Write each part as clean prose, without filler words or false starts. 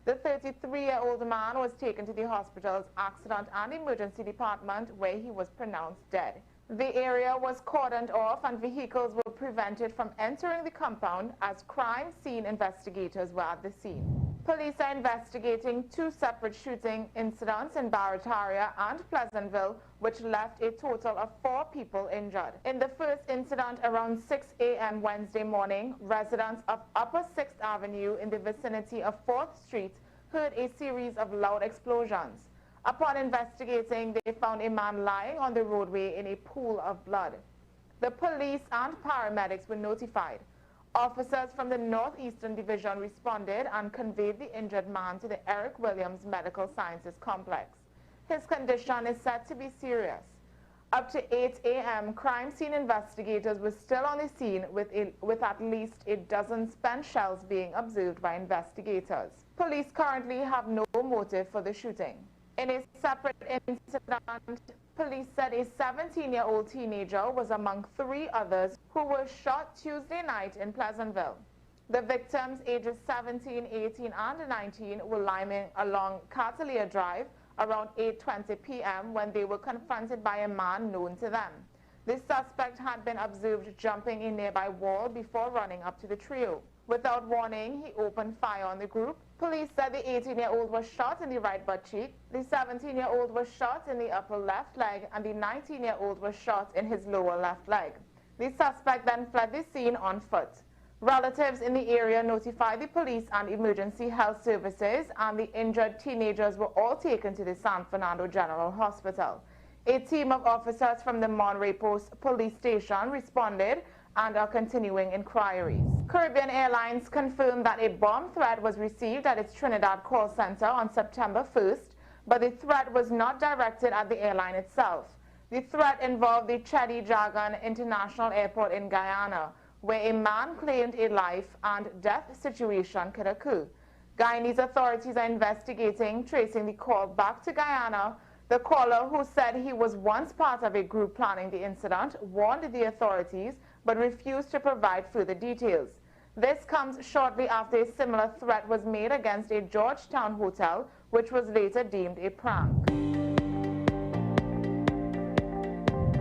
The 33-year-old man was taken to the hospital's accident and emergency department where he was pronounced dead. The area was cordoned off and vehicles were prevented from entering the compound as crime scene investigators were at the scene. Police are investigating two separate shooting incidents in Barataria and Pleasantville, which left a total of 4 people injured. In the first incident around 6 a.m. Wednesday morning, residents of Upper 6th Avenue in the vicinity of 4th Street heard a series of loud explosions. Upon investigating, they found a man lying on the roadway in a pool of blood. The police and paramedics were notified. Officers from the Northeastern Division responded and conveyed the injured man to the Eric Williams Medical Sciences Complex. His condition is said to be serious. Up to 8 a.m., crime scene investigators were still on the scene with at least a dozen spent shells being observed by investigators. Police currently have no motive for the shooting. In a separate incident, police said a 17-year-old teenager was among 3 others who were shot Tuesday night in Pleasantville. The victims, ages 17, 18, and 19, were lying along Catalia Drive around 8:20 p.m. when they were confronted by a man known to them. The suspect had been observed jumping a nearby wall before running up to the trio. Without warning, he opened fire on the group. Police said the 18-year-old was shot in the right butt cheek, the 17-year-old was shot in the upper left leg, and the 19-year-old was shot in his lower left leg. The suspect then fled the scene on foot. Relatives in the area notified the police and emergency health services, and the injured teenagers were all taken to the San Fernando General Hospital. A team of officers from the Monterey Post Police Station responded and are continuing inquiries. Caribbean Airlines confirmed that a bomb threat was received at its Trinidad call center on September 1st, but the threat was not directed at the airline itself. The threat involved the Chedi Jagan International Airport in Guyana, where a man claimed a life and death situation could occur. Guyanese authorities are investigating, tracing the call back to Guyana. The caller, who said he was once part of a group planning the incident, warned the authorities but refused to provide further details. This comes shortly after a similar threat was made against a Georgetown hotel, which was later deemed a prank.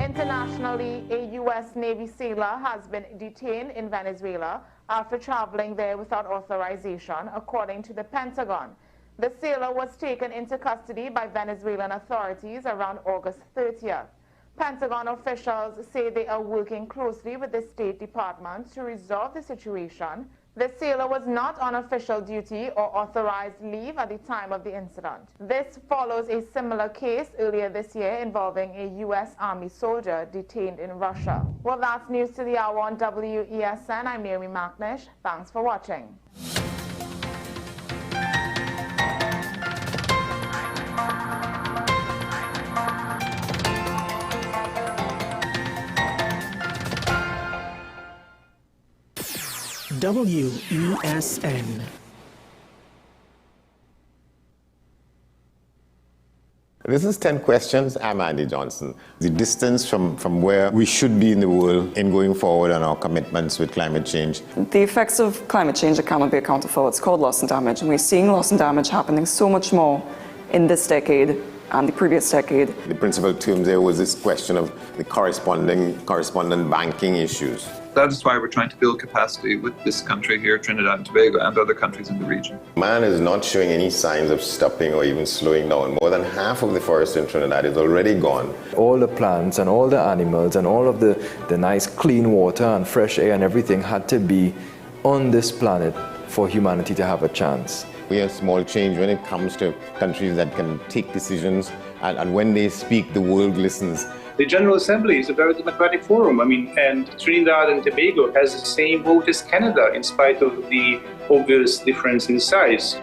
Internationally, a U.S. Navy sailor has been detained in Venezuela after traveling there without authorization, according to the Pentagon. The sailor was taken into custody by Venezuelan authorities around August 30th. Pentagon officials say they are working closely with the State Department to resolve the situation. The sailor was not on official duty or authorized leave at the time of the incident. This follows a similar case earlier this year involving a U.S. Army soldier detained in Russia. Well, that's news to the hour on WESN. I'm Naomi McNish. Thanks for watching. WESN. This is 10 Questions. I'm Andy Johnson. The distance from where we should be in the world in going forward on our commitments with climate change. The effects of climate change that cannot be accounted for. It's called loss and damage, and we're seeing loss and damage happening so much more in this decade and the previous decade. The principal term there was this question of the correspondent banking issues. That is why we're trying to build capacity with this country here, Trinidad and Tobago, and other countries in the region. Man is not showing any signs of stopping or even slowing down. More than half of the forest in Trinidad is already gone. All the plants and all the animals and all of the nice clean water and fresh air and everything had to be on this planet for humanity to have a chance. We have small change when it comes to countries that can take decisions, and when they speak, the world listens. The General Assembly is a very democratic forum. And Trinidad and Tobago has the same vote as Canada, in spite of the obvious difference in size.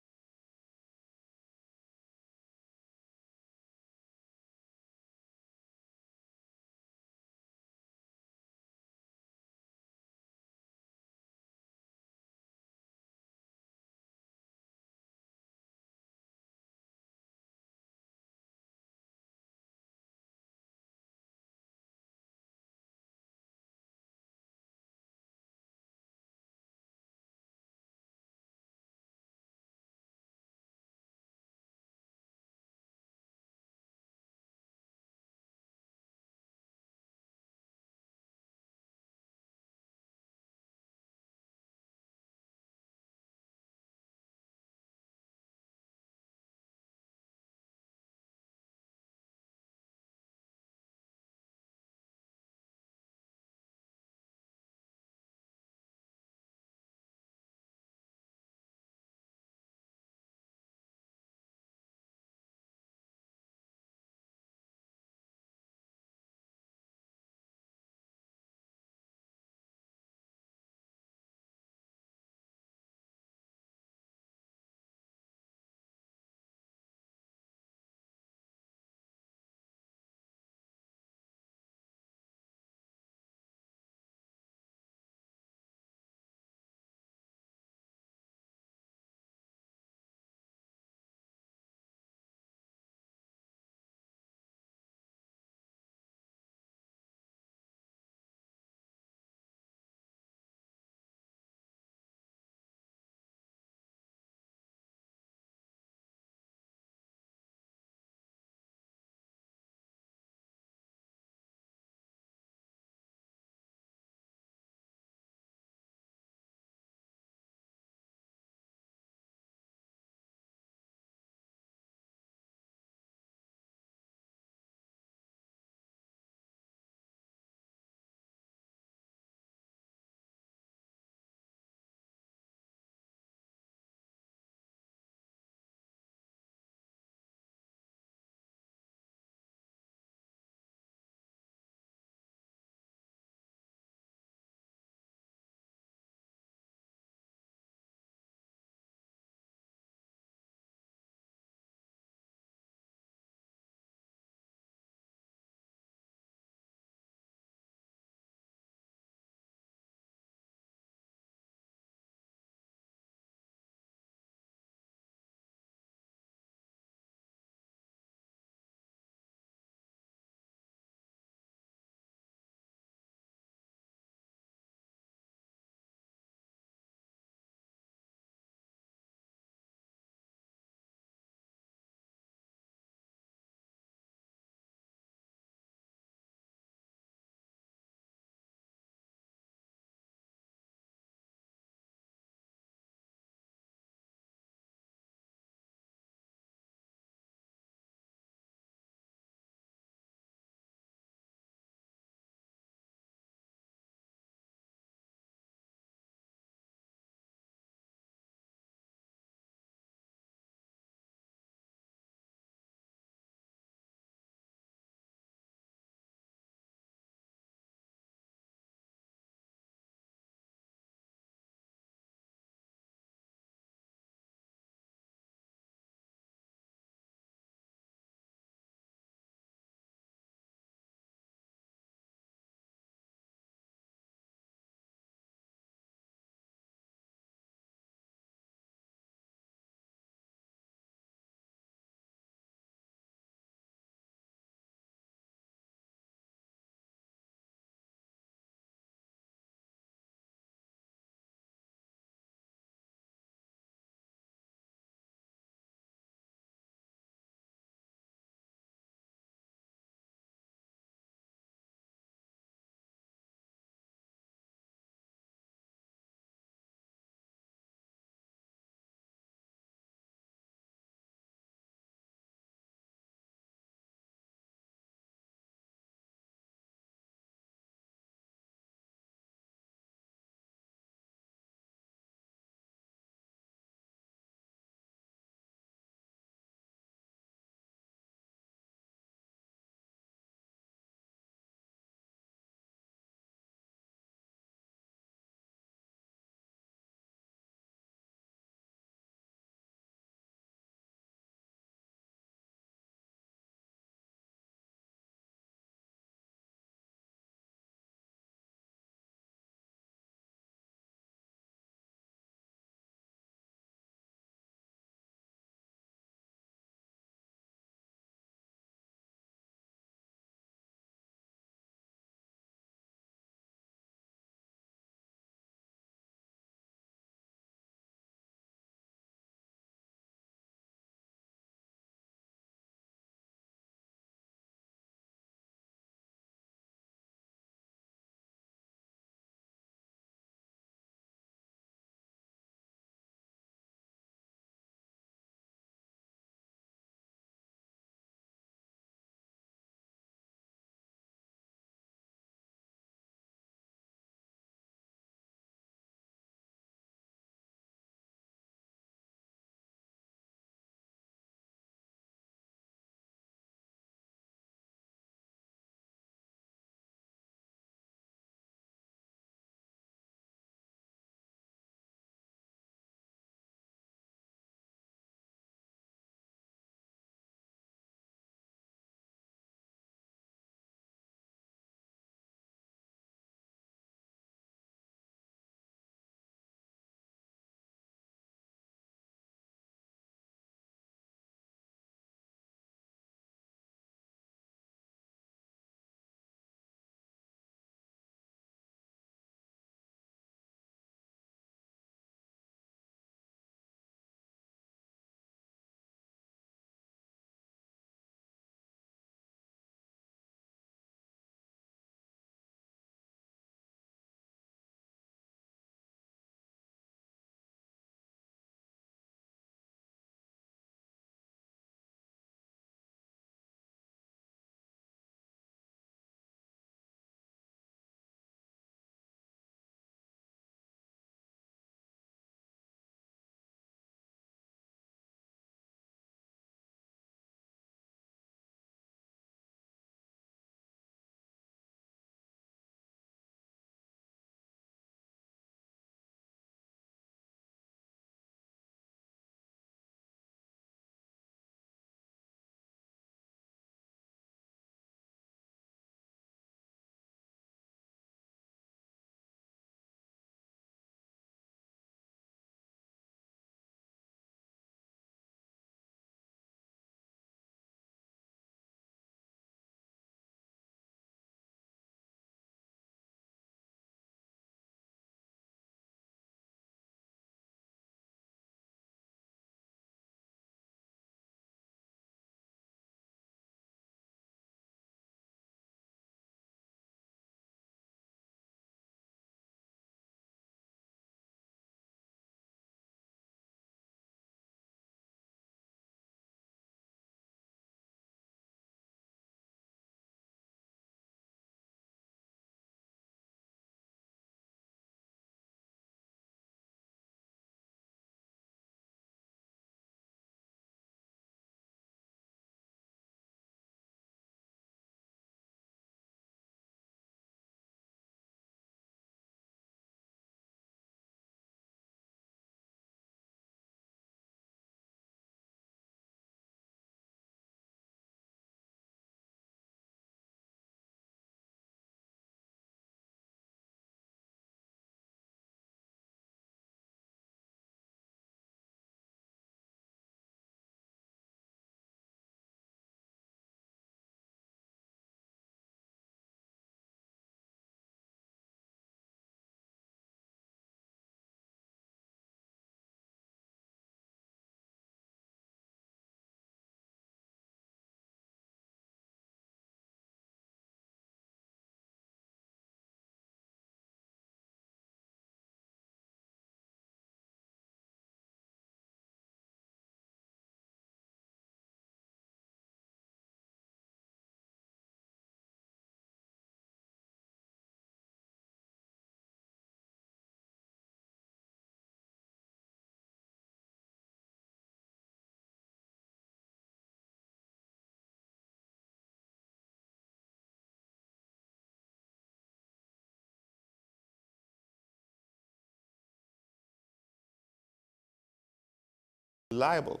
liable.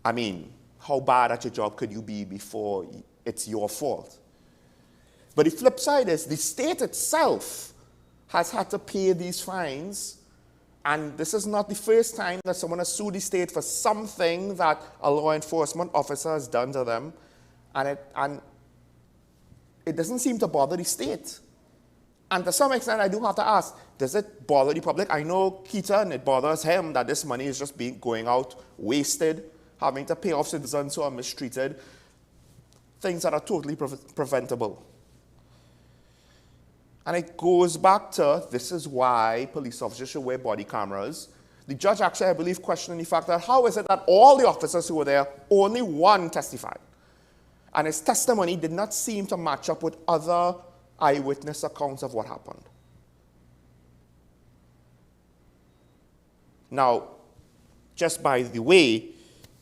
I mean, how bad at your job could you be before it's your fault? But the flip side is the state itself has had to pay these fines, and this is not the first time that someone has sued the state for something that a law enforcement officer has done to them, and it doesn't seem to bother the state. And to some extent, I do have to ask, does it bother the public? I know Keaton, it bothers him that this money is just going out wasted, having to pay off citizens who are mistreated, things that are totally preventable. And it goes back to, this is why police officers should wear body cameras. The judge actually, I believe, questioned the fact that how is it that all the officers who were there, only one testified? And his testimony did not seem to match up with other eyewitness accounts of what happened. Now, just by the way,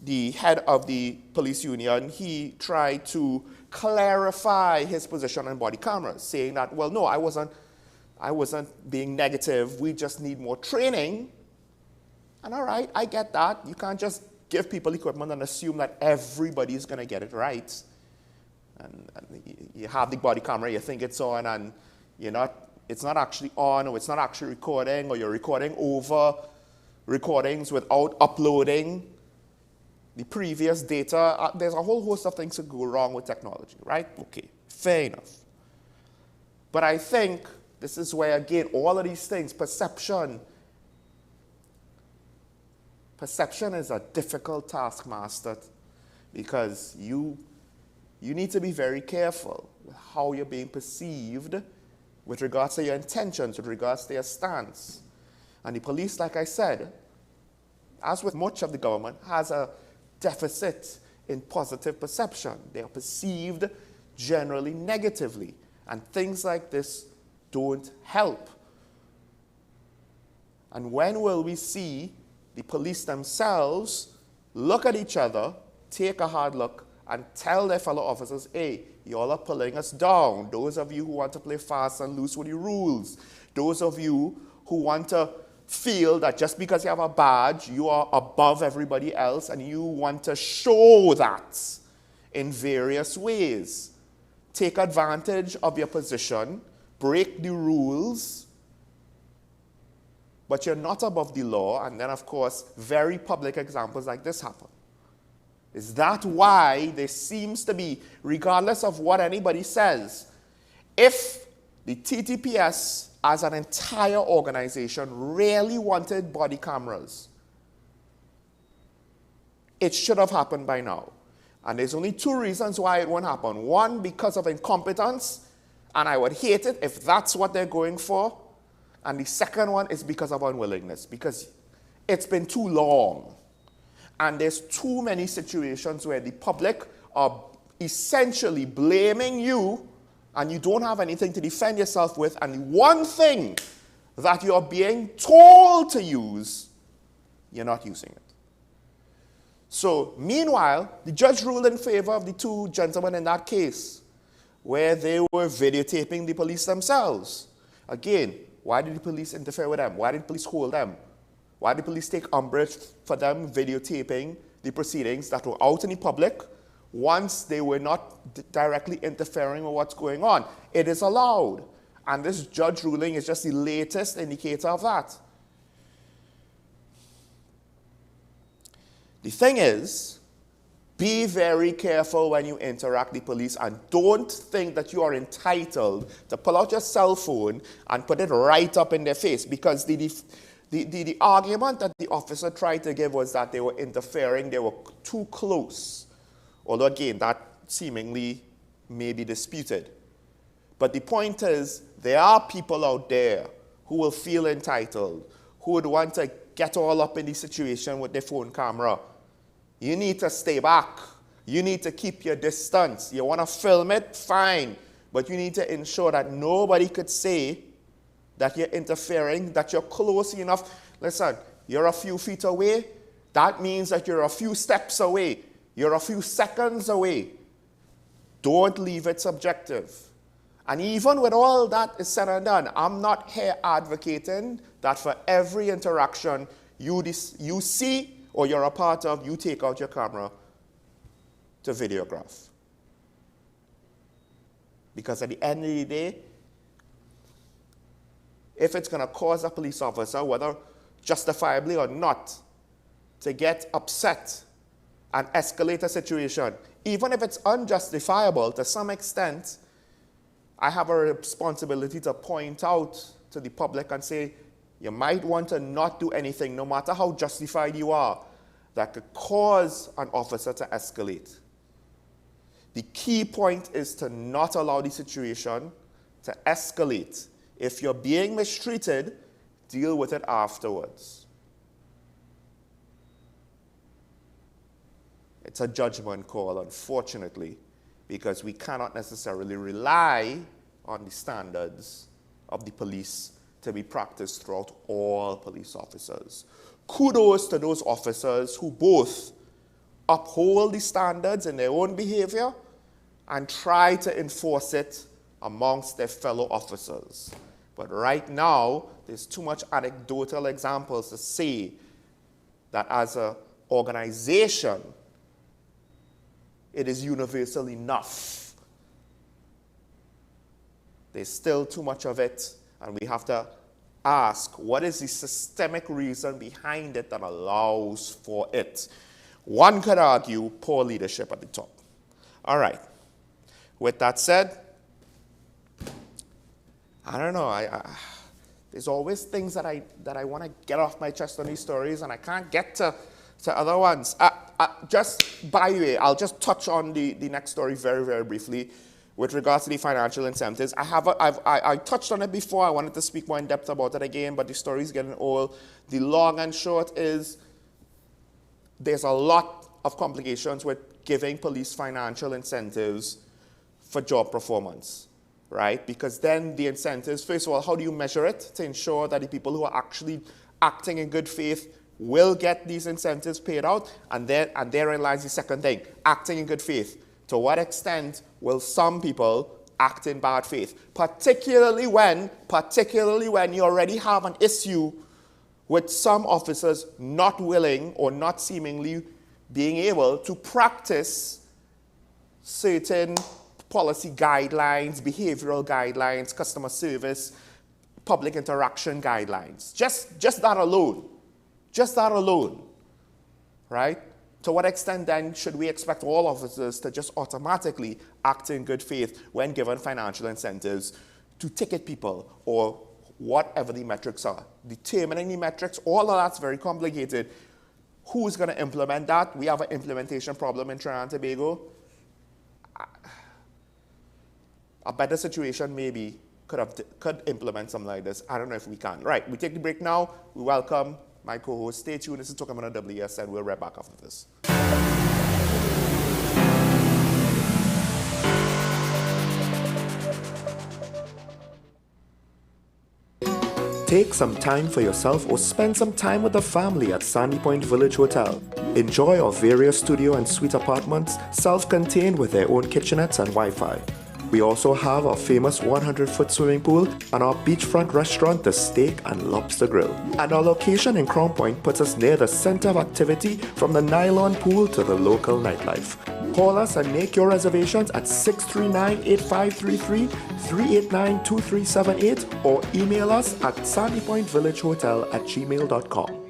the head of the police union, he tried to clarify his position on body cameras, saying that, well, no, I wasn't being negative. We just need more training. And all right, I get that. You can't just give people equipment and assume that everybody's going to get it right. And you have the body camera, you think it's on, and it's not actually on, or it's not actually recording, or you're recording over recordings without uploading the previous data. There's a whole host of things that go wrong with technology, right? Okay, fair enough. But I think this is where, again, all of these things, perception is a difficult task mastered, because you need to be very careful with how you're being perceived with regards to your intentions, with regards to your stance. And the police, like I said, as with much of the government, has a deficit in positive perception. They are perceived generally negatively, and things like this don't help. And when will we see the police themselves look at each other, take a hard look, and tell their fellow officers, hey, y'all are pulling us down. Those of you who want to play fast and loose with the rules, those of you who want to feel that just because you have a badge, you are above everybody else, and you want to show that in various ways. Take advantage of your position, break the rules, but you're not above the law, and then, of course, very public examples like this happen. Is that why there seems to be, regardless of what anybody says, if the TTPS as an entire organization really wanted body cameras, it should have happened by now. And there's only two reasons why it won't happen. One, because of incompetence, and I would hate it if that's what they're going for. And the second one is because of unwillingness, because it's been too long. And there's too many situations where the public are essentially blaming you, and you don't have anything to defend yourself with, and the one thing that you're being told to use, you're not using it. So, meanwhile, the judge ruled in favor of the two gentlemen in that case, where they were videotaping the police themselves. Again, why did the police interfere with them? Why did the police hold them? Why did the police take umbrage for them videotaping the proceedings that were out in the public once they were not directly interfering with what's going on? It is allowed. And this judge ruling is just the latest indicator of that. The thing is, be very careful when you interact with the police, and don't think that you are entitled to pull out your cell phone and put it right up in their face, because the argument that the officer tried to give was that they were interfering, they were too close. Although, again, that seemingly may be disputed. But the point is, there are people out there who will feel entitled, who would want to get all up in the situation with their phone camera. You need to stay back. You need to keep your distance. You want to film it? Fine. But you need to ensure that nobody could say that you're interfering, that you're close enough. Listen, you're a few feet away. That means that you're a few steps away. You're a few seconds away. Don't leave it subjective. And even with all that is said and done, I'm not here advocating that for every interaction you see or you're a part of, you take out your camera to videograph. Because at the end of the day, if it's going to cause a police officer, whether justifiably or not, to get upset and escalate a situation, even if it's unjustifiable to some extent, I have a responsibility to point out to the public and say, you might want to not do anything, no matter how justified you are, that could cause an officer to escalate. The key point is to not allow the situation to escalate. If you're being mistreated, deal with it afterwards. It's a judgment call, unfortunately, because we cannot necessarily rely on the standards of the police to be practiced throughout all police officers. Kudos to those officers who both uphold the standards in their own behavior and try to enforce it amongst their fellow officers. But right now, there's too much anecdotal examples to say that as an organization, it is universal enough. There's still too much of it, and we have to ask, what is the systemic reason behind it that allows for it? One could argue poor leadership at the top. All right. With that said, I don't know. There's always things that I want to get off my chest on these stories, and I can't get to other ones. Just by the way, I'll just touch on the next story very, very briefly with regards to the financial incentives. I touched on it before. I wanted to speak more in depth about it again, but the story is getting old. The long and short is there's a lot of complications with giving police financial incentives for job performance, right? Because then the incentives, first of all, how do you measure it to ensure that the people who are actually acting in good faith will get these incentives paid out? And therein lies the second thing, acting in good faith. To what extent will some people act in bad faith? Particularly when you already have an issue with some officers not willing or not seemingly being able to practice certain policy guidelines, behavioral guidelines, customer service, public interaction guidelines. Just that alone. Just that alone, right? To what extent then should we expect all officers to just automatically act in good faith when given financial incentives to ticket people or whatever the metrics are? Determining the metrics, all of that's very complicated. Who's going to implement that? We have an implementation problem in Trinidad and Tobago. A better situation maybe could implement something like this. I don't know if we can. Right, we take the break now. We welcome my co-host. Stay tuned. This is Talking About WSN. We'll be right back after this. Take some time for yourself or spend some time with the family at Sandy Point Village Hotel. Enjoy our various studio and suite apartments, self-contained with their own kitchenettes and Wi-Fi. We also have our famous 100-foot swimming pool and our beachfront restaurant, the Steak and Lobster Grill. And our location in Crown Point puts us near the center of activity from the nylon pool to the local nightlife. Call us and make your reservations at 639-8533, 389-2378 or email us at sandypointvillagehotel@gmail.com.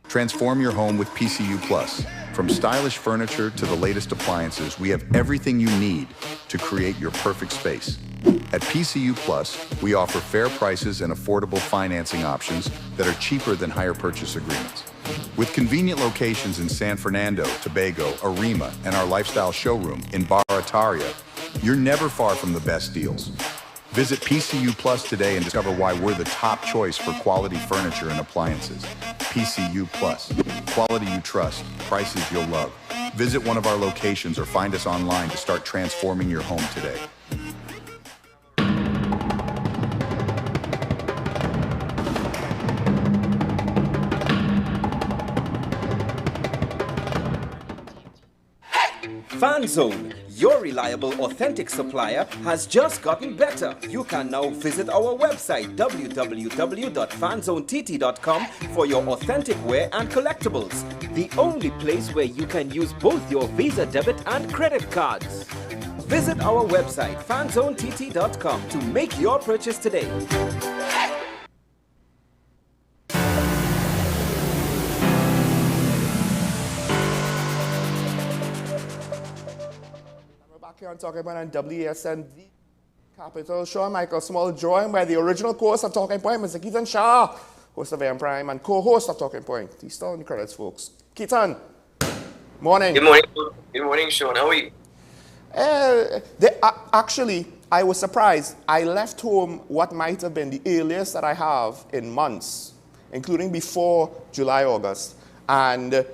Transform your home with PCU Plus. From stylish furniture to the latest appliances, we have everything you need to create your perfect space. At PCU Plus, we offer fair prices and affordable financing options that are cheaper than hire purchase agreements. With convenient locations in San Fernando, Tobago, Arima, and our lifestyle showroom in Barataria, you're never far from the best deals. Visit PCU Plus today and discover why we're the top choice for quality furniture and appliances. PCU Plus. Quality you trust, prices you'll love. Visit one of our locations or find us online to start transforming your home today. FanZone, your reliable, authentic supplier, has just gotten better. You can now visit our website www.fanzonett.com for your authentic wear and collectibles. The only place where you can use both your Visa debit and credit cards. Visit our website fanzonett.com to make your purchase today. Back here on Talking Point on WSN, the capital. Sean Michael Small, joined by the original host of Talking Point, Mr. Keaton Shah, host of AM Prime and co-host of Talking Point. He's still in the credits, folks. Keaton, morning. Good morning. Good morning, Sean. How are you? Actually, I was surprised. I left home what might have been the earliest that I have in months, including before July, August. And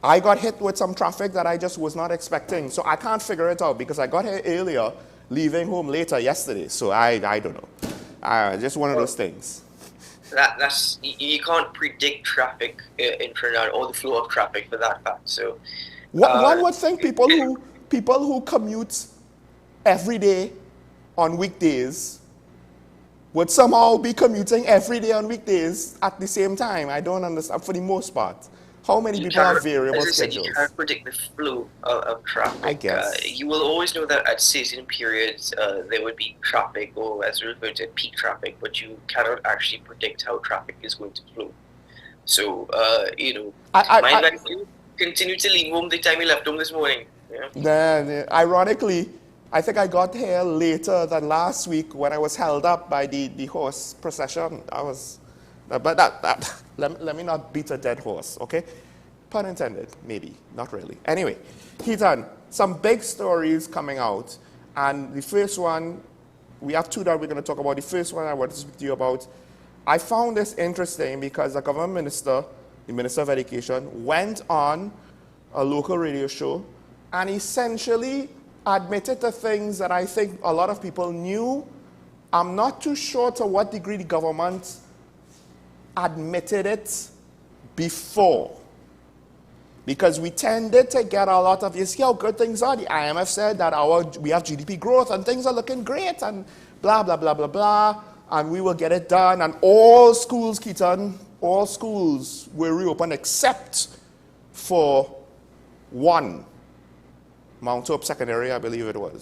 I got hit with some traffic that I just was not expecting. So I can't figure it out because I got here earlier, leaving home later yesterday. So I don't know. Just one of those things. That's you can't predict traffic in Trinidad or the flow of traffic for that fact. So one would think people who commute every day on weekdays would somehow be commuting every day on weekdays at the same time. I don't understand for the most part. How many people have variable schedules? You can't predict the flow of traffic. I guess. You will always know that at certain periods there would be traffic, or as referred to, peak traffic, but you cannot actually predict how traffic is going to flow. So, like you, continue to leave home the time you left home this morning. Yeah? Then, ironically, I think I got here later than last week when I was held up by the horse procession. But let me not beat a dead horse, okay? Pun intended, maybe, not really. Anyway, Keaton, some big stories coming out. And the first one, we have two that we're going to talk about. The first one I want to speak to you about. I found this interesting because the government minister, the Minister of Education, went on a local radio show and essentially admitted to things that I think a lot of people knew. I'm not too sure to what degree the government admitted it before, because we tended to get a lot of, you see how good things are. The IMF said that we have GDP growth and things are looking great and blah, blah, blah, blah, blah, and we will get it done. And all schools, Keaton, all schools were reopened except for one, Mount Hope Secondary, I believe it was.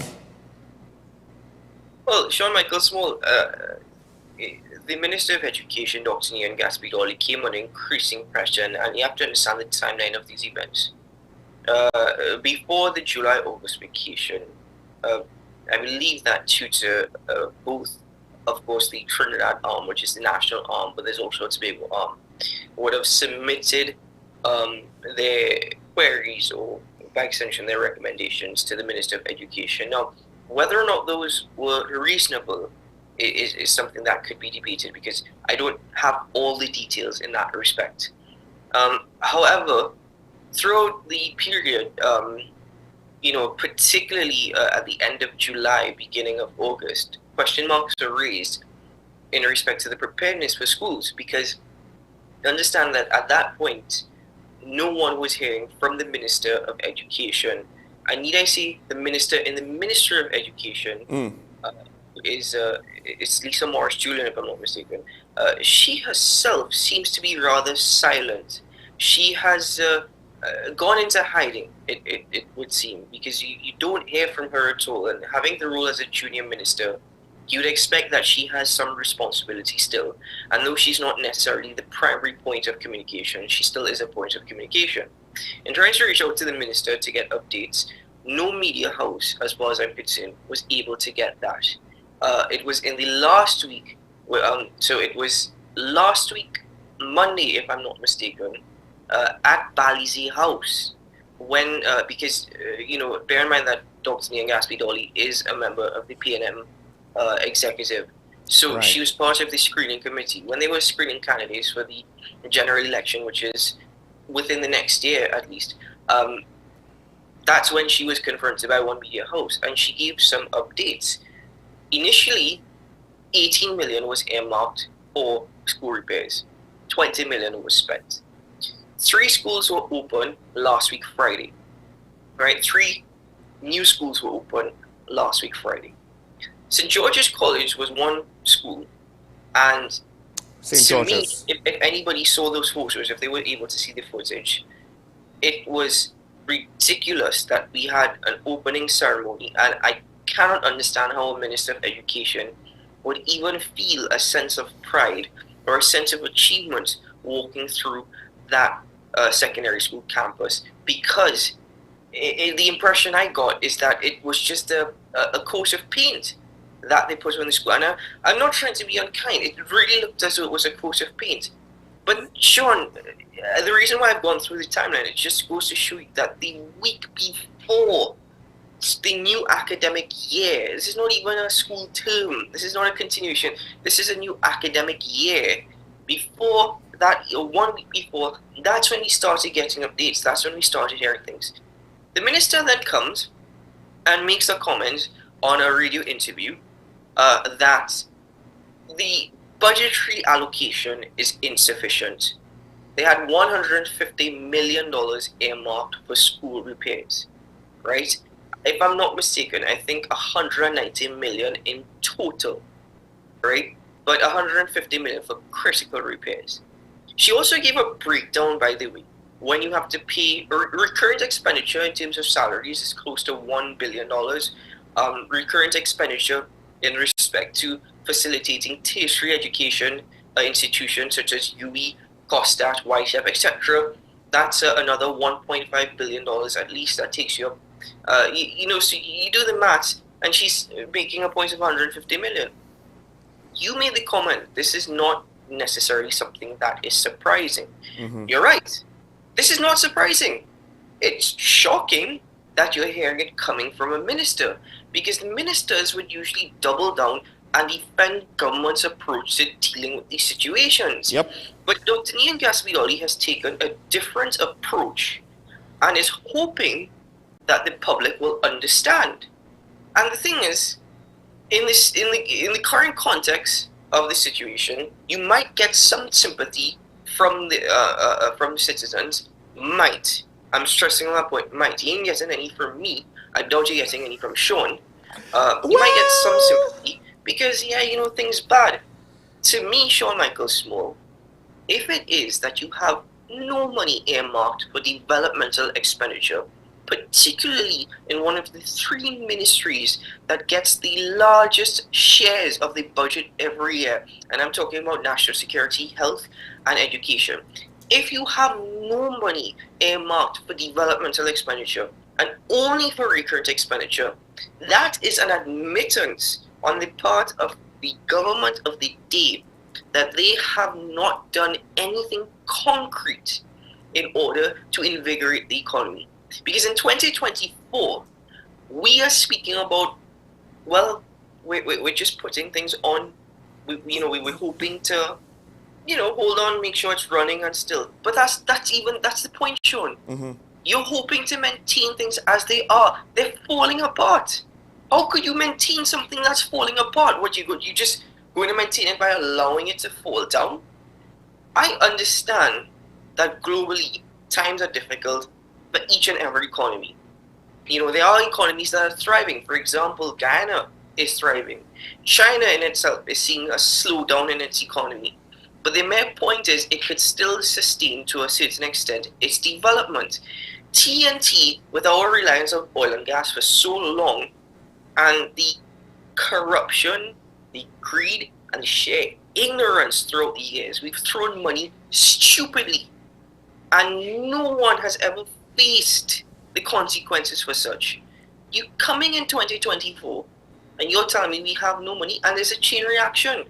Well, Sean Michael Small, the Minister of Education, Dr. Ian Gaspidoli, came under increasing pressure, and you have to understand the timeline of these events. Before the July-August vacation, I believe that tutor, both, of course, the Trinidad arm, which is the national arm, but there's also a Tobago arm, would have submitted their queries, or by extension, their recommendations to the Minister of Education. Now, whether or not those were reasonable is something that could be debated, because I don't have all the details in that respect. However, throughout the period, particularly at the end of July, beginning of August, question marks are raised in respect to the preparedness for schools, because understand that at that point, no one was hearing from the Minister of Education. And need I say, the Minister in the Minister of Education is Lisa Morris-Julian, if I'm not mistaken. She herself seems to be rather silent. She has gone into hiding, it would seem, because you don't hear from her at all. And having the role as a junior minister, you'd expect that she has some responsibility still. And though she's not necessarily the primary point of communication, she still is a point of communication. In trying to reach out to the minister to get updates, no media house, as far as I'm concerned, was able to get that. It was in the last week, so it was last week, Monday, if I'm not mistaken, at Balizi House, when, because, bear in mind that Dr. Nia Gaspidoli is a member of the PNM executive. So she was part of the screening committee. When they were screening candidates for the general election, which is within the next year at least, that's when she was confronted by one media host, and she gave some updates. Initially, 18 million was earmarked for school repairs. 20 million was spent. 3 schools were open last week Friday. right? 3 new schools were open last week Friday. St. George's College was one school, and St. to George's. me, if anybody saw those photos, if they were able to see the footage, it was ridiculous that we had an opening ceremony, and I cannot understand how a Minister of Education would even feel a sense of pride or a sense of achievement walking through that secondary school campus, because the impression I got is that it was just a coat of paint that they put on the school. And I'm not trying to be unkind. It really looked as though it was a coat of paint. But Sean, the reason why I've gone through the timeline, it just goes to show you that the week before the new academic year, this is not even a school term, this is not a continuation, this is a new academic year. Before that, 1 week before, that's when we started getting updates, that's when we started hearing things. The minister then comes and makes a comment on a radio interview that the budgetary allocation is insufficient. They had $150 million earmarked for school repairs, right? If I'm not mistaken, I think 190 million in total, right? But 150 million for critical repairs. She also gave a breakdown, by the way, when you have to pay recurrent expenditure in terms of salaries is close to $1 billion. Recurrent expenditure in respect to facilitating tertiary education institutions such as UE, COSTAT, YSEP, etc. That's another $1.5 billion at least. That takes you up. So you do the maths, and she's making a point of 150 million. You made the comment, this is not necessarily something that is surprising. Mm-hmm. You're right. This is not surprising. It's shocking that you're hearing it coming from a minister, because the ministers would usually double down and defend government's approach to dealing with these situations. Yep. But Dr. Nian Gasbioli has taken a different approach and is hoping that the public will understand. And the thing is, in the current context of the situation, you might get some sympathy from the citizens. Might. I'm stressing on that point. Might. You ain't getting any from me. I doubt you're getting any from Sean. You might get some sympathy because, things bad. To me, Sean Michael Small, if it is that you have no money earmarked for developmental expenditure, particularly in one of the 3 ministries that gets the largest shares of the budget every year, and I'm talking about national security, health, and education. If you have no money earmarked for developmental expenditure and only for recurrent expenditure, that is an admittance on the part of the government of the day that they have not done anything concrete in order to invigorate the economy. Because in 2024, we are speaking about, we're just putting things on. We're hoping to, hold on, make sure it's running and still. But that's the point, Sean. Mm-hmm. You're hoping to maintain things as they are. They're falling apart. How could you maintain something that's falling apart? You just going to maintain it by allowing it to fall down? I understand that globally times are difficult for each and every economy. There are economies that are thriving. For example, Guyana is thriving. China in itself is seeing a slowdown in its economy. But the mere point is it could still sustain to a certain extent its development. TNT, with our reliance on oil and gas for so long, and the corruption, the greed, and the sheer ignorance throughout the years, we've thrown money stupidly, and no one has ever faced the consequences for such. You coming in 2024 and you're telling me we have no money, and there's a chain reaction.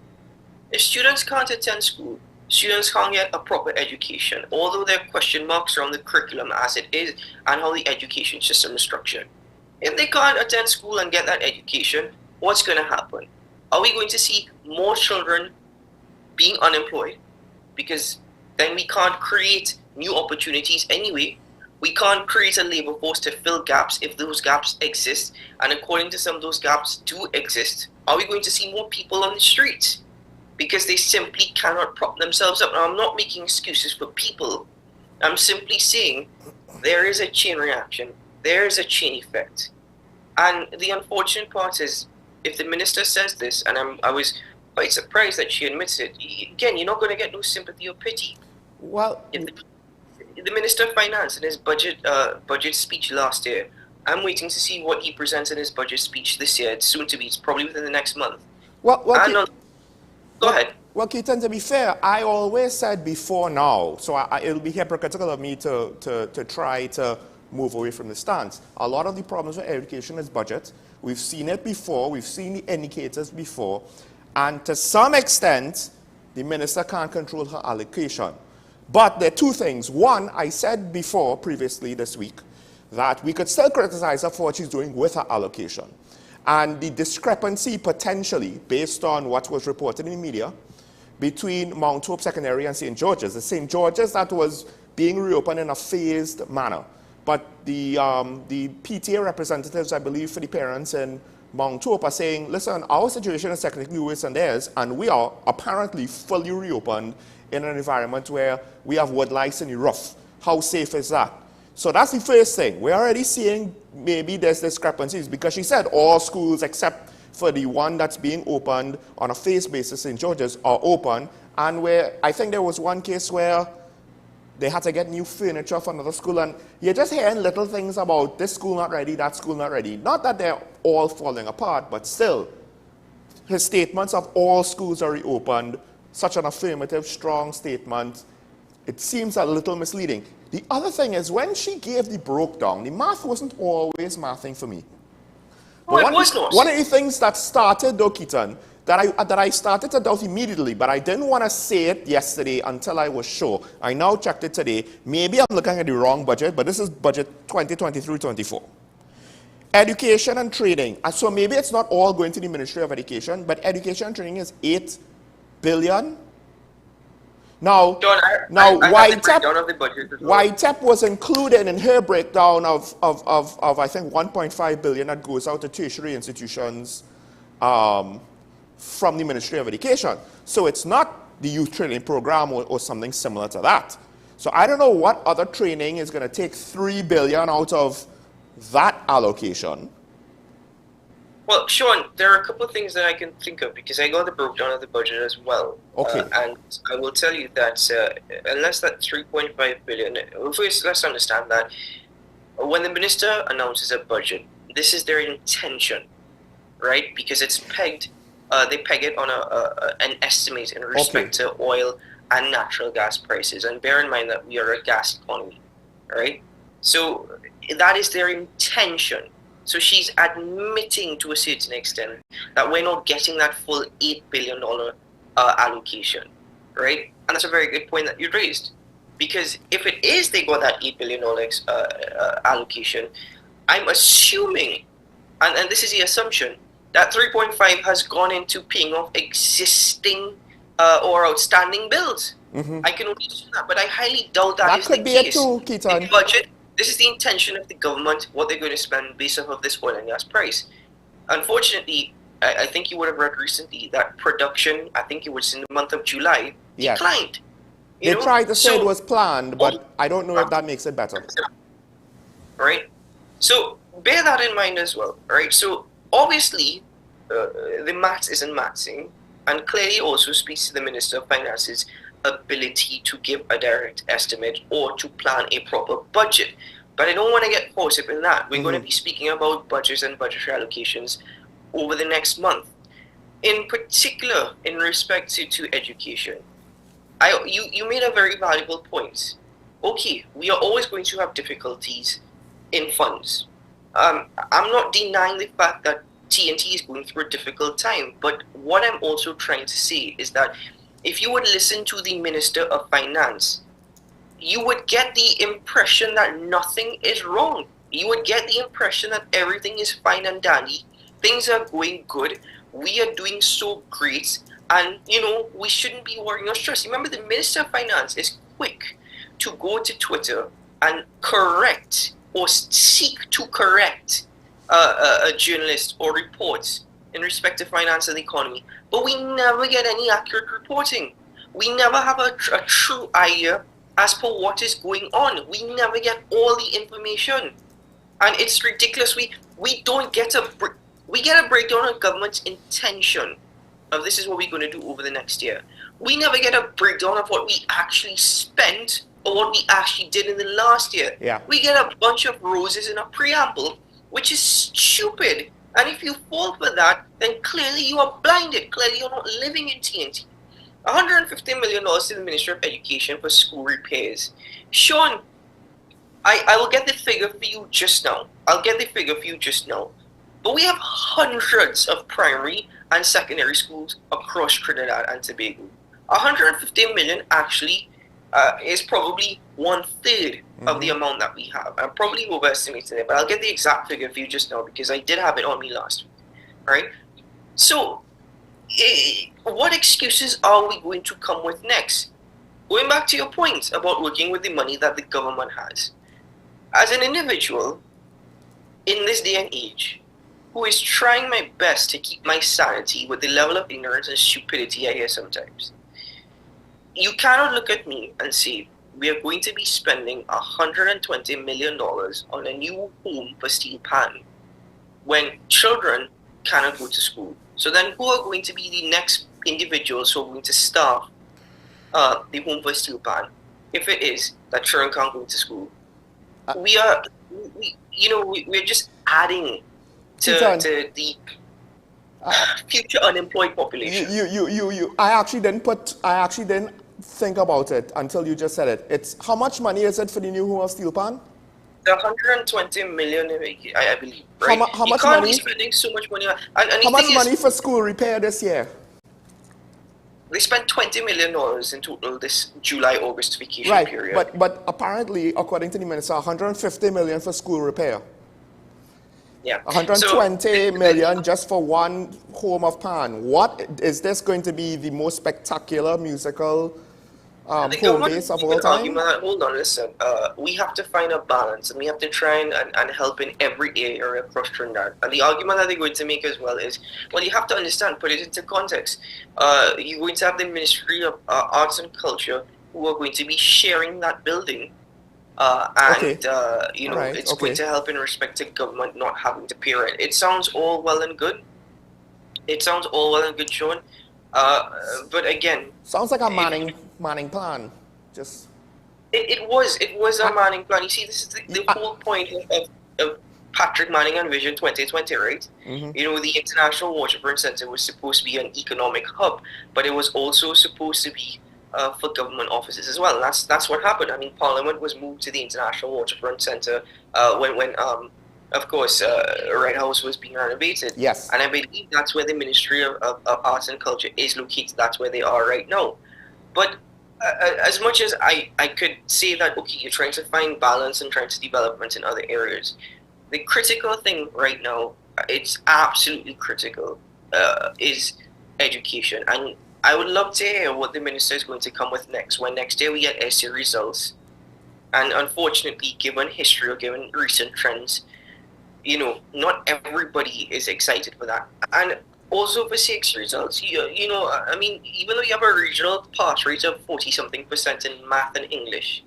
If students can't attend school, students can't get a proper education, although there are question marks around the curriculum as it is and how the education system is structured. If they can't attend school and get that education, what's going to happen? Are we going to see more children being unemployed? Because then we can't create new opportunities anyway. We can't create a labor force to fill gaps if those gaps exist. And according to some of those gaps do exist, are we going to see more people on the streets? Because they simply cannot prop themselves up. Now, I'm not making excuses for people. I'm simply saying there is a chain reaction. there's a chain effect. And the unfortunate part is, if the minister says this, and I was quite surprised that she admits it, again, you're not going to get no sympathy or pity. Well, the Minister of Finance in his budget speech last year, I'm waiting to see what he presents in his budget speech this year. It's soon to be. It's probably within the next month. Go ahead. Well, Keaton, to be fair, I always said before now, so it'll be hypocritical of me to try to move away from the stance. A lot of the problems with education is budget. We've seen it before. We've seen the indicators before. And to some extent, the minister can't control her allocation. But there are two things. One, I said before, previously this week, that we could still criticize her for what she's doing with her allocation. And the discrepancy potentially, based on what was reported in the media, between Mount Hope Secondary and St. George's. The St. George's that was being reopened in a phased manner. But the PTA representatives, I believe, for the parents in Mount Hope are saying, listen, our situation is technically worse than theirs, and we are apparently fully reopened in an environment where we have wood lice in the roof. How safe is that? So that's the first thing. We're already seeing maybe there's discrepancies because she said all schools except for the one that's being opened on a phased basis, St. George's, are open. And where I think there was one case where they had to get new furniture for another school, and you're just hearing little things about this school not ready, that school not ready. Not that they're all falling apart, but still, his statements of all schools are reopened, such an affirmative, strong statement, it seems a little misleading. The other thing is, when she gave the breakdown, the math wasn't always mathing for me. Oh, it was not. One of the things that started, though, Keaton, that I started to doubt immediately, but I didn't want to say it yesterday until I was sure. I now checked it today. Maybe I'm looking at the wrong budget, but this is budget 2023-24. Education and training. So maybe it's not all going to the Ministry of Education, but education and training is $8 billion. Now, John, YTEP was included in her breakdown of I think 1.5 billion that goes out to tertiary institutions from the Ministry of Education. So it's not the youth training program or something similar to that. So I don't know what other training is going to take $3 billion out of that allocation. Well, Sean, there are a couple of things that I can think of because I got the breakdown of the budget as well. Okay. And I will tell you that unless that 3.5 billion, first let's understand that when the minister announces a budget, this is their intention, right? Because it's pegged, they peg it on an estimate in respect to oil and natural gas prices. And bear in mind that we are a gas economy, right? So that is their intention. So she's admitting to a certain extent that we're not getting that full $8 billion allocation, right? And that's a very good point that you raised. Because if it is they got that $8 billion allocation, I'm assuming, and this is the assumption, that 3.5 has gone into paying off existing or outstanding bills. Mm-hmm. I can only assume that, but I highly doubt that is the case. That could be it too, Keaton. The budget, this is the intention of the government, what they're going to spend based off of this oil and gas price. Unfortunately, I think you would have read recently that production, I think it was in the month of July, declined. They tried to say it was planned, but I don't know if that makes it better. Right? So bear that in mind as well, right? So obviously, the maths isn't mathsing, and clearly also speaks to the Minister of Finance's ability to give a direct estimate or to plan a proper budget. But I don't want to get caught up in that. We're going to be speaking about budgets and budgetary allocations over the next month. In particular, in respect to education, you made a very valuable point. Okay, we are always going to have difficulties in funds. I'm not denying the fact that TNT is going through a difficult time, but what I'm also trying to say is that if you would listen to the Minister of Finance, you would get the impression that nothing is wrong. You would get the impression that everything is fine and dandy. Things are going good. We are doing so great. And, we shouldn't be worrying or stressed. Remember, the Minister of Finance is quick to go to Twitter and correct or seek to correct a journalist or reports in respect to finance and the economy. But we never get any accurate reporting. We never have a true idea as per what is going on. We never get all the information. And it's ridiculous. We don't get we get a breakdown of government's intention of this is what we're going to do over the next year. We never get a breakdown of what we actually spent or what we actually did in the last year. Yeah. We get a bunch of roses in a preamble, which is stupid. And if you fall for that, then clearly you are blinded. Clearly you're not living in TNT. $150 million to the Ministry of Education for school repairs. Sean, I will get the figure for you just now. But we have hundreds of primary and secondary schools across Trinidad and Tobago. 150 million actually is probably 1/3 of the amount that we have. I'm probably overestimating it, but I'll get the exact figure for you just now because I did have it on me last week. Right? So, what excuses are we going to come with next? Going back to your point about working with the money that the government has. As an individual in this day and age, who is trying my best to keep my sanity with the level of ignorance and stupidity I hear sometimes, you cannot look at me and say, we are going to be spending $120 million on a new home for steel pan when children cannot go to school. So then who are going to be the next individuals who are going to staff the home for steel pan if it is that children can't go to school? We're just adding to the future unemployed population. I actually didn't think about it until you just said it. It's how much money is it for the new home of steel pan? 120 million, I believe. Right? How much you can't money? be spending so much money. How much money for school repair this year? They spent $20 million in total this July-August vacation period. But apparently, according to the minister, 150 million for school repair. Yeah. 120 million just for one home of pan. What is this going to be the most spectacular musical home base of all time? Hold on, listen. We have to find a balance, and we have to try and help in every area across Trinidad. And the argument that they're going to make as well is, well, you have to understand, put it into context. You're going to have the Ministry of Arts and Culture who are going to be sharing that building. It's going to help in respect to government not having to pay rent. It sounds all well and good. Sean. But again, sounds like a Manning plan. Just it was a Manning plan. You see, this is the whole point of Patrick Manning and Vision 2020, right? Mm-hmm. You know, the International Waterfront Center was supposed to be an economic hub, but it was also supposed to be for government offices as well. And that's what happened. I mean, Parliament was moved to the International Waterfront Center when of course, Red House was being renovated. Yes. And I believe that's where the Ministry of Arts and Culture is located. That's where they are right now. But as much as I could say that, okay, you're trying to find balance and trying to development in other areas, the critical thing right now, it's absolutely critical, is education. And I would love to hear what the minister is going to come with next, when next year we get essay results. And unfortunately, given history or given recent trends, you know, not everybody is excited for that. And also for 6 results, you know, I mean, even though you have a regional pass rate of 40-something% in math and English,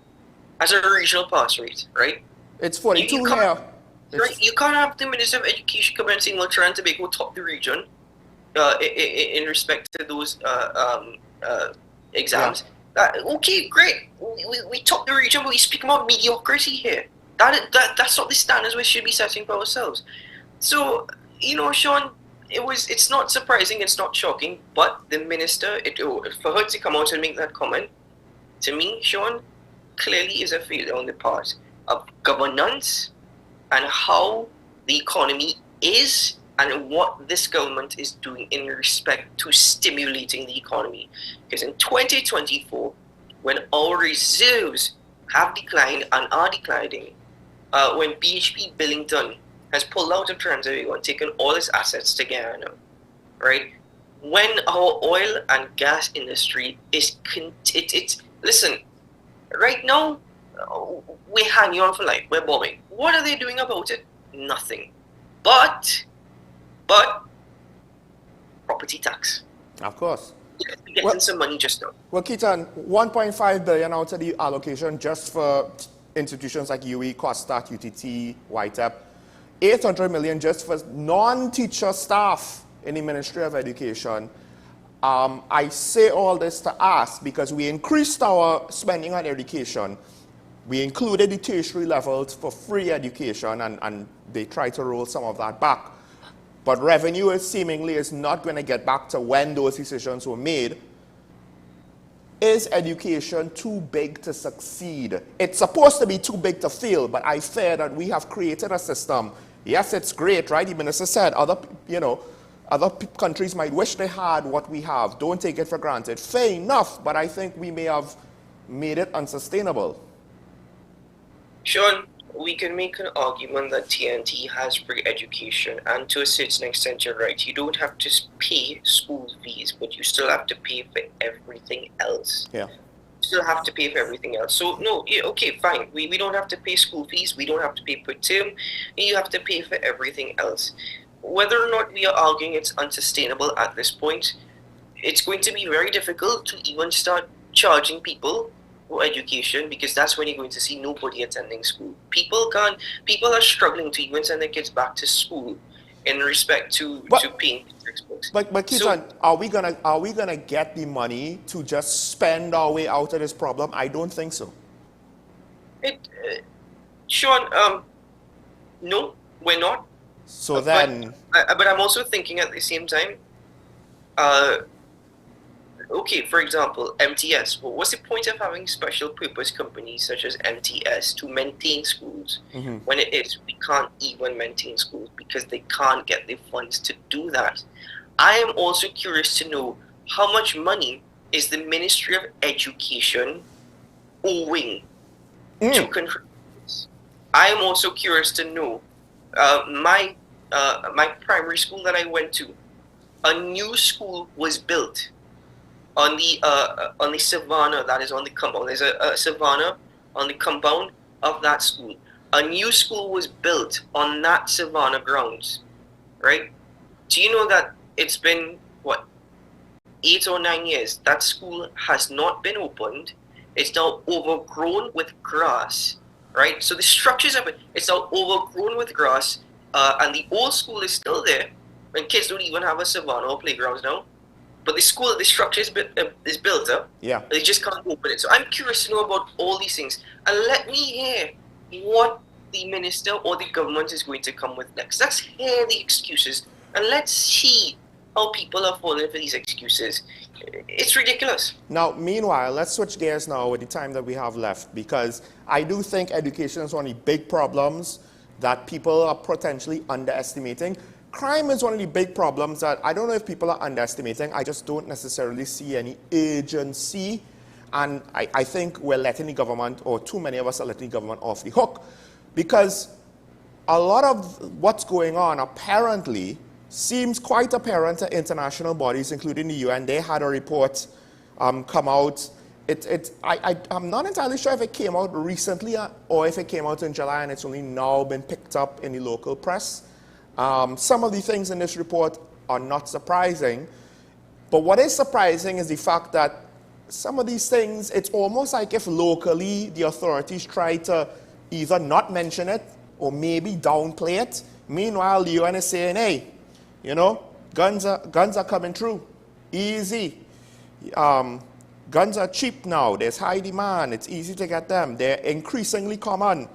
as a regional pass rate, right? It's 42 here. Right, you can't have the Minister of Education come and say, well, Trinidad and Tobago top the region in respect to those exams. Yeah. Okay, great. We top the region, but we speak about mediocrity here. That's not the standards we should be setting for ourselves. So, you know, Sean, it's not surprising, it's not shocking, but the minister, for her to come out and make that comment, to me, Sean, clearly is a failure on the part of governance and how the economy is and what this government is doing in respect to stimulating the economy. Because in 2024, when our reserves have declined and are declining, when BHP Billington has pulled out of Trinidad and taken all its assets to Guyana, right? When our oil and gas industry listen, right now, we're hanging on for life, we're bombing. What are they doing about it? Nothing. But property tax. Of course. Getting some money just now. Well, Keaton, 1.5 billion out of the allocation just for institutions like UE, COSTAT, UTT, YTEP, 800 million just for non-teacher staff in the Ministry of Education. I say all this to ask because we increased our spending on education. We included the tertiary levels for free education, and they try to roll some of that back. But revenue seemingly is not going to get back to when those decisions were made. Is education too big to succeed? It's supposed to be too big to fail, but I fear that we have created a system. Yes, it's great, right? The minister said other countries might wish they had what we have. Don't take it for granted. Fair enough, but I think we may have made it unsustainable. Sean, we can make an argument that TNT has free education, and to a certain extent you're right. You don't have to pay school fees, but you still have to pay for everything else. Yeah. You still have to pay for everything else. So no, yeah, okay, fine. We don't have to pay school fees, we don't have to pay per term, you have to pay for everything else. Whether or not we are arguing it's unsustainable at this point, it's going to be very difficult to even start charging people for education, because that's when you're going to see nobody attending school. People are struggling to even send their kids back to school in respect to paying textbooks. But Keaton, are we gonna get the money to just spend our way out of this problem? I don't think so. Sean, no, we're not. So then, but I'm also thinking at the same time. Okay, for example, MTS. Well, what's the point of having special purpose companies such as MTS to maintain schools when we can't even maintain schools because they can't get the funds to do that? I am also curious to know how much money is the Ministry of Education owing to countries. I am also curious to know my primary school that I went to, a new school was built on the savannah that is on the compound. There's a savannah on the compound of that school. A new school was built on that savannah grounds, right? Do you know that it's been, 8 or 9 years? That school has not been opened. It's now overgrown with grass, right? So the structures of it's now overgrown with grass, and the old school is still there, and kids don't even have a savannah or playgrounds now. But the structure is built up. Yeah. They just can't open it. So I'm curious to know about all these things. And let me hear what the minister or the government is going to come with next. Let's hear the excuses. And let's see how people are falling for these excuses. It's ridiculous. Now, meanwhile, let's switch gears now with the time that we have left. Because I do think education is one of the big problems that people are potentially underestimating. Crime is one of the big problems that I don't know if people are underestimating. I just don't necessarily see any urgency. And I think we're letting the government, or too many of us are letting the government off the hook. Because a lot of what's going on apparently seems quite apparent to international bodies, including the UN. They had a report come out. I'm not entirely sure if it came out recently or if it came out in July and it's only now been picked up in the local press. Some of the things in this report are not surprising, but what is surprising is the fact that some of these things, it's almost like if locally the authorities try to either not mention it or maybe downplay it. Meanwhile, the UN is saying, hey, guns are coming through, easy. Guns are cheap now, there's high demand, it's easy to get them, they're increasingly common.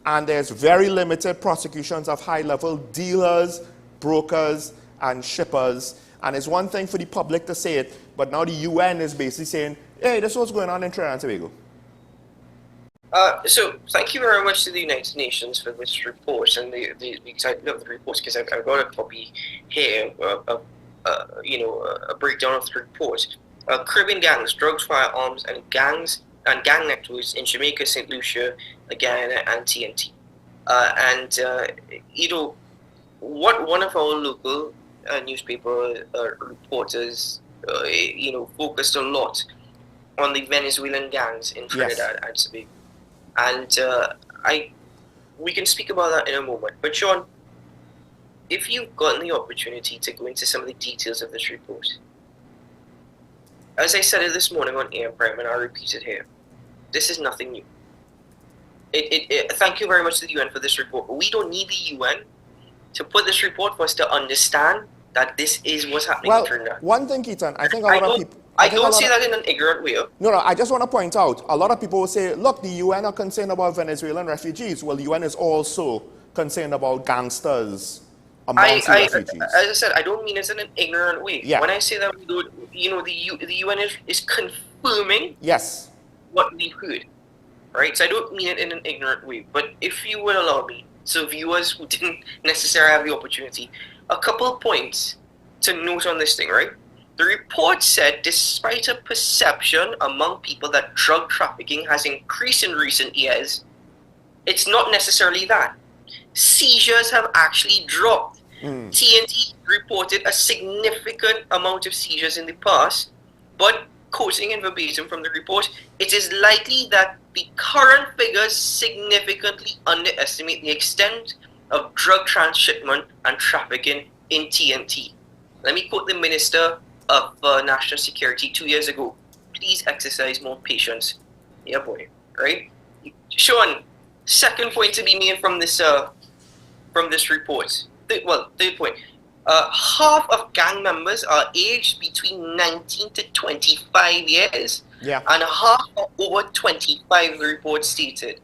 And there's very limited prosecutions of high-level dealers, brokers, and shippers. And it's one thing for the public to say it, but now the UN is basically saying, hey, this is what's going on in Trinidad and Tobago. So thank you very much to the United Nations for this report and the excitement of the report, because I've got a copy here, a breakdown of the report. Caribbean gangs, drugs, firearms, and gang networks in Jamaica, St. Lucia, Guyana, and TNT. What one of our local newspaper reporters, focused a lot on the Venezuelan gangs in Trinidad and Tobago. And we can speak about that in a moment. But Sean, if you've gotten the opportunity to go into some of the details of this report, as I said it this morning on AM Prime, and I'll repeat it here, this is nothing new. thank you very much to the UN for this report. We don't need the UN to put this report for us to understand that this is what's happening in Trinidad. One thing, Keaton, I think a lot of people... I don't say that in an ignorant way. No, I just want to point out, a lot of people will say, look, the UN are concerned about Venezuelan refugees. Well, the UN is also concerned about gangsters amongst the refugees. As I said, I don't mean it in an ignorant way. Yeah. When I say that, the UN is confirming what we've heard. Right? So I don't mean it in an ignorant way. But if you would allow me, so viewers who didn't necessarily have the opportunity, a couple of points to note on this thing, right? The report said, despite a perception among people that drug trafficking has increased in recent years, it's not necessarily that. Seizures have actually dropped. TNT reported a significant amount of seizures in the past, but quoting in verbatim from the report, it is likely that the current figures significantly underestimate the extent of drug transshipment and trafficking in TNT. Let me quote the Minister of National Security 2 years ago. Please exercise more patience. Yeah, boy. Right? Sean, second point to be made from this report. Third point. Half of gang members are aged between 19 to 25 years. Yeah. And half are over 25, the report stated.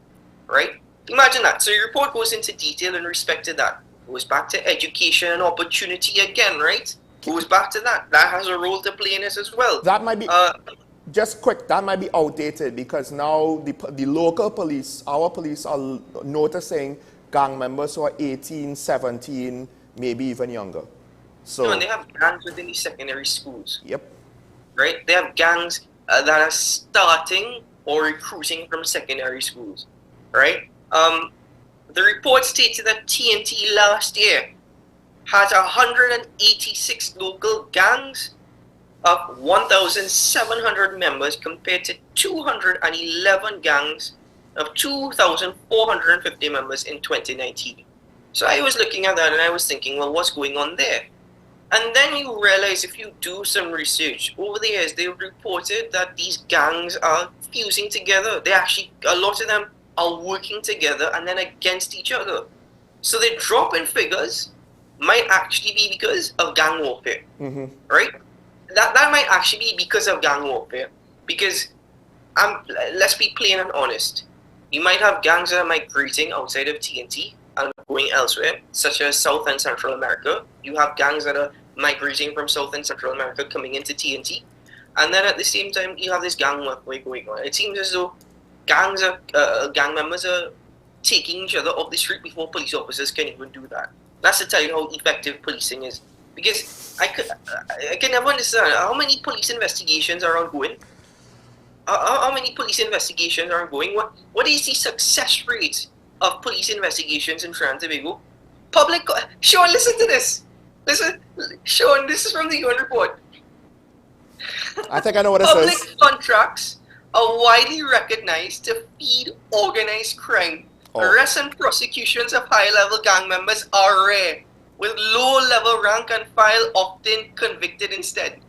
Right? Imagine that. So the report goes into detail in respect to that. Goes back to education and opportunity again, right? Goes back to that. That has a role to play in this as well. That might be, just quick, that might be outdated because now the local police, our police are noticing gang members who are 18, 17, maybe even younger. So, and they have gangs within the secondary schools. Yep. Right? They have gangs that are starting or recruiting from secondary schools. Right? The report stated that TNT last year had 186 local gangs of 1,700 members compared to 211 gangs of 2,450 members in 2019. So I was looking at that and I was thinking, well, what's going on there? And then you realize if you do some research, over the years they've reported that these gangs are fusing together. They actually, a lot of them are working together and then against each other. So the drop in figures might actually be because of gang warfare, right? That might actually be because of gang warfare. Because let's be plain and honest. You might have gangs that are migrating outside of TNT and going elsewhere, such as South and Central America. You have gangs that are migrating from South and Central America coming into TNT. And then at the same time, you have this gang warfare going on. It seems as though gang members are taking each other off the street before police officers can even do that. That's to tell you how effective policing is. Because I can never understand how many police investigations are ongoing. How many police investigations are ongoing? What is the success rate of police investigations in Trinidad and Tobago? Sean, listen to this. Listen, Sean, this is from the UN report. I think I know what it says. Public contracts are widely recognized to feed organized crime. Arrests and prosecutions of high-level gang members are rare, with low-level rank and file often convicted instead.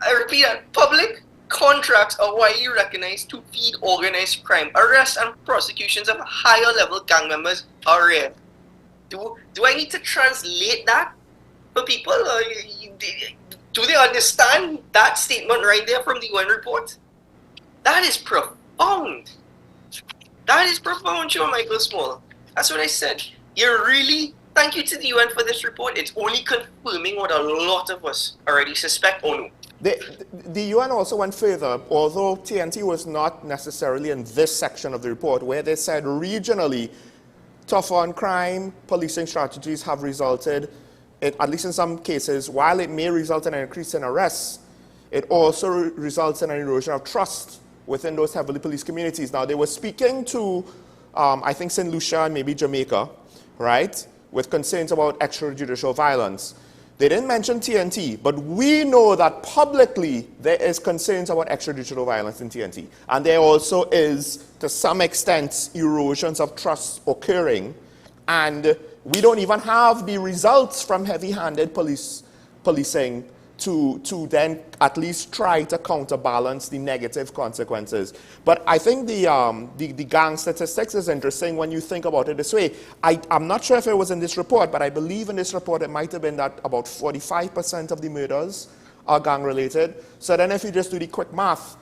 I repeat that. Public contracts are widely recognized to feed organized crime. Arrests and prosecutions of higher-level gang members are rare. Do I need to translate that for people? Do they understand that statement right there from the UN report? That is profound. That is profound, Sean Michael Small. That's what I said. Thank you to the UN for this report. It's only confirming what a lot of us already suspect or know. The UN also went further, although TNT was not necessarily in this section of the report, where they said regionally, tough on crime, policing strategies have resulted, at least in some cases, while it may result in an increase in arrests, it also results in an erosion of trust within those heavily policed communities. Now, they were speaking to, I think, St. Lucia and maybe Jamaica, right, with concerns about extrajudicial violence. They didn't mention TNT, but we know that publicly there is concerns about extrajudicial violence in TNT. And there also is, to some extent, erosions of trust occurring. And we don't even have the results from heavy-handed policing to then at least try to counterbalance the negative consequences. But I think the gang statistics is interesting when you think about it this way. I'm not sure if it was in this report, but I believe in this report it might have been that about 45% of the murders are gang related. So then if you just do the quick math,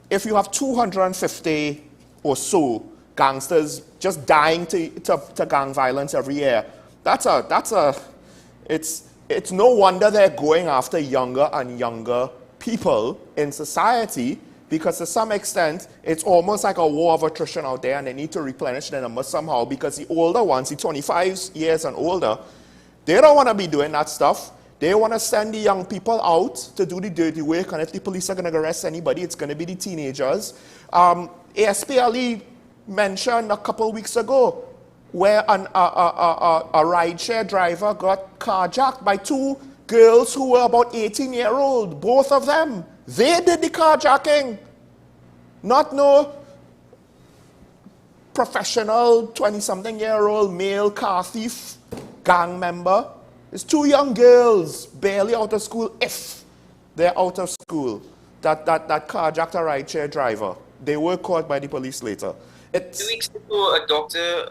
if you have 250 or so gangsters just dying to gang violence every year, it's no wonder they're going after younger and younger people in society, because to some extent, it's almost like a war of attrition out there and they need to replenish the numbers somehow, because the older ones, the 25 years and older, they don't want to be doing that stuff. They want to send the young people out to do the dirty work, and if the police are going to arrest anybody, it's going to be the teenagers. ASPLE mentioned a couple weeks ago where a rideshare driver got carjacked by two girls who were about 18-year-old, both of them. They did the carjacking, not no professional 20-something-year-old male car thief gang member. It's two young girls, barely out of school, if they're out of school, that carjacked a rideshare driver. They were caught by the police later. 2 weeks ago, a doctor,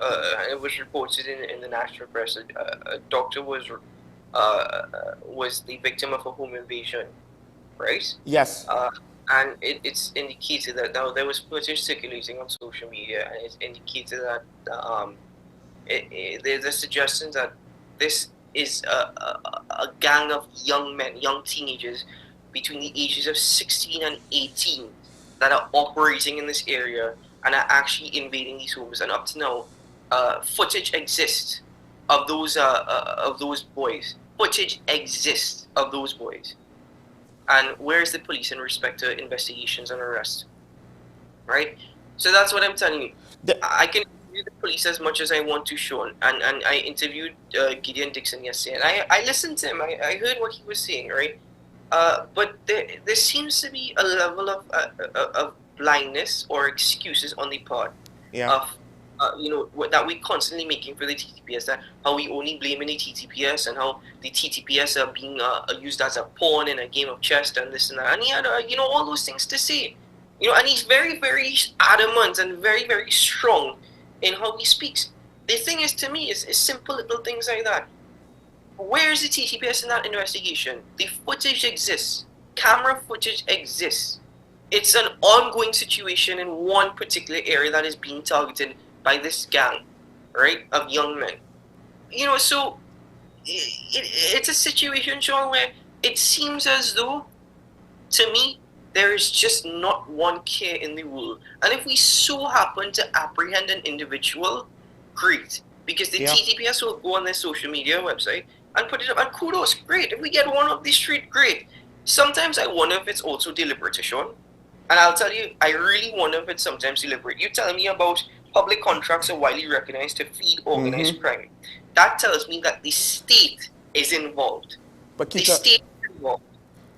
it was reported in the national press, a doctor was the victim of a home invasion, right? Yes. And it's indicated that now there was footage circulating on social media, and it's indicated that there's a suggestion that this is a gang of young men, young teenagers between the ages of 16 and 18 that are operating in this area and are actually invading these homes. And up to now, footage exists of those boys. Footage exists of those boys. And where's the police in respect to investigations and arrests? Right? So that's what I'm telling you. I can interview the police as much as I want to, Sean. And I interviewed Gideon Dixon yesterday. And I listened to him. I heard what he was saying, right? But there seems to be a level of blindness or excuses on the part of that we're constantly making for the TTPS, that how we only blaming the TTPS and how the TTPS are being used as a pawn in a game of chess and this and that, and he had all those things to say, and he's very, very adamant and very, very strong in how he speaks. The thing is, to me, is simple little things like that. Where is the TTPS in that investigation? The footage exists. Camera footage exists. It's an ongoing situation in one particular area that is being targeted by this gang, right, of young men. So it's a situation, Sean, where it seems as though, to me, there is just not one care in the world. And if we so happen to apprehend an individual, great. Because the TTPS will go on their social media website and put it up. And kudos, great. If we get one off the street, great. Sometimes I wonder if it's also deliberate, Sean. And I'll tell you, I really wonder if it's sometimes deliberate. You tell me about public contracts are widely recognized to feed organized crime. That tells me that the state is involved. But the state is involved,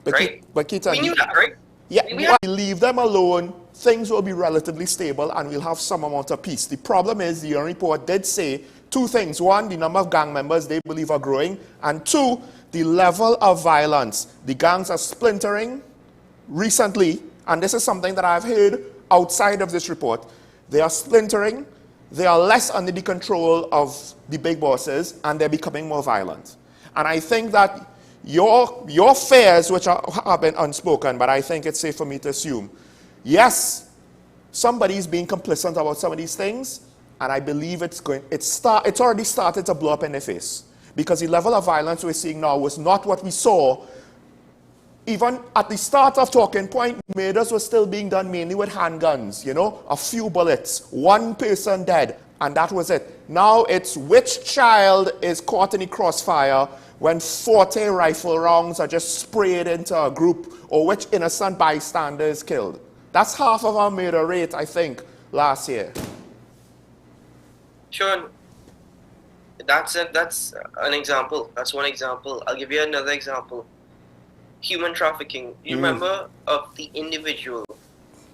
right? But Keita, we knew that, right? Yeah, we leave them alone, things will be relatively stable and we'll have some amount of peace. The problem is, the UN report did say two things. One, the number of gang members they believe are growing. And two, the level of violence. The gangs are splintering recently, and this is something that I've heard outside of this report. They are splintering, they are less under the control of the big bosses, and they're becoming more violent. And I think that your fears, which have been unspoken, but I think it's safe for me to assume, yes, somebody's being complicit about some of these things, and I believe it's already started to blow up in their face. Because the level of violence we're seeing now was not what we saw. Even at the start of Talking Point, murders were still being done mainly with handguns, a few bullets, one person dead, and that was it. Now it's which child is caught in the crossfire when 40 rifle rounds are just sprayed into a group, or which innocent bystander is killed. That's half of our murder rate, I think, last year. Sean, that's an example. That's one example. I'll give you another example. Human trafficking. You remember of the individual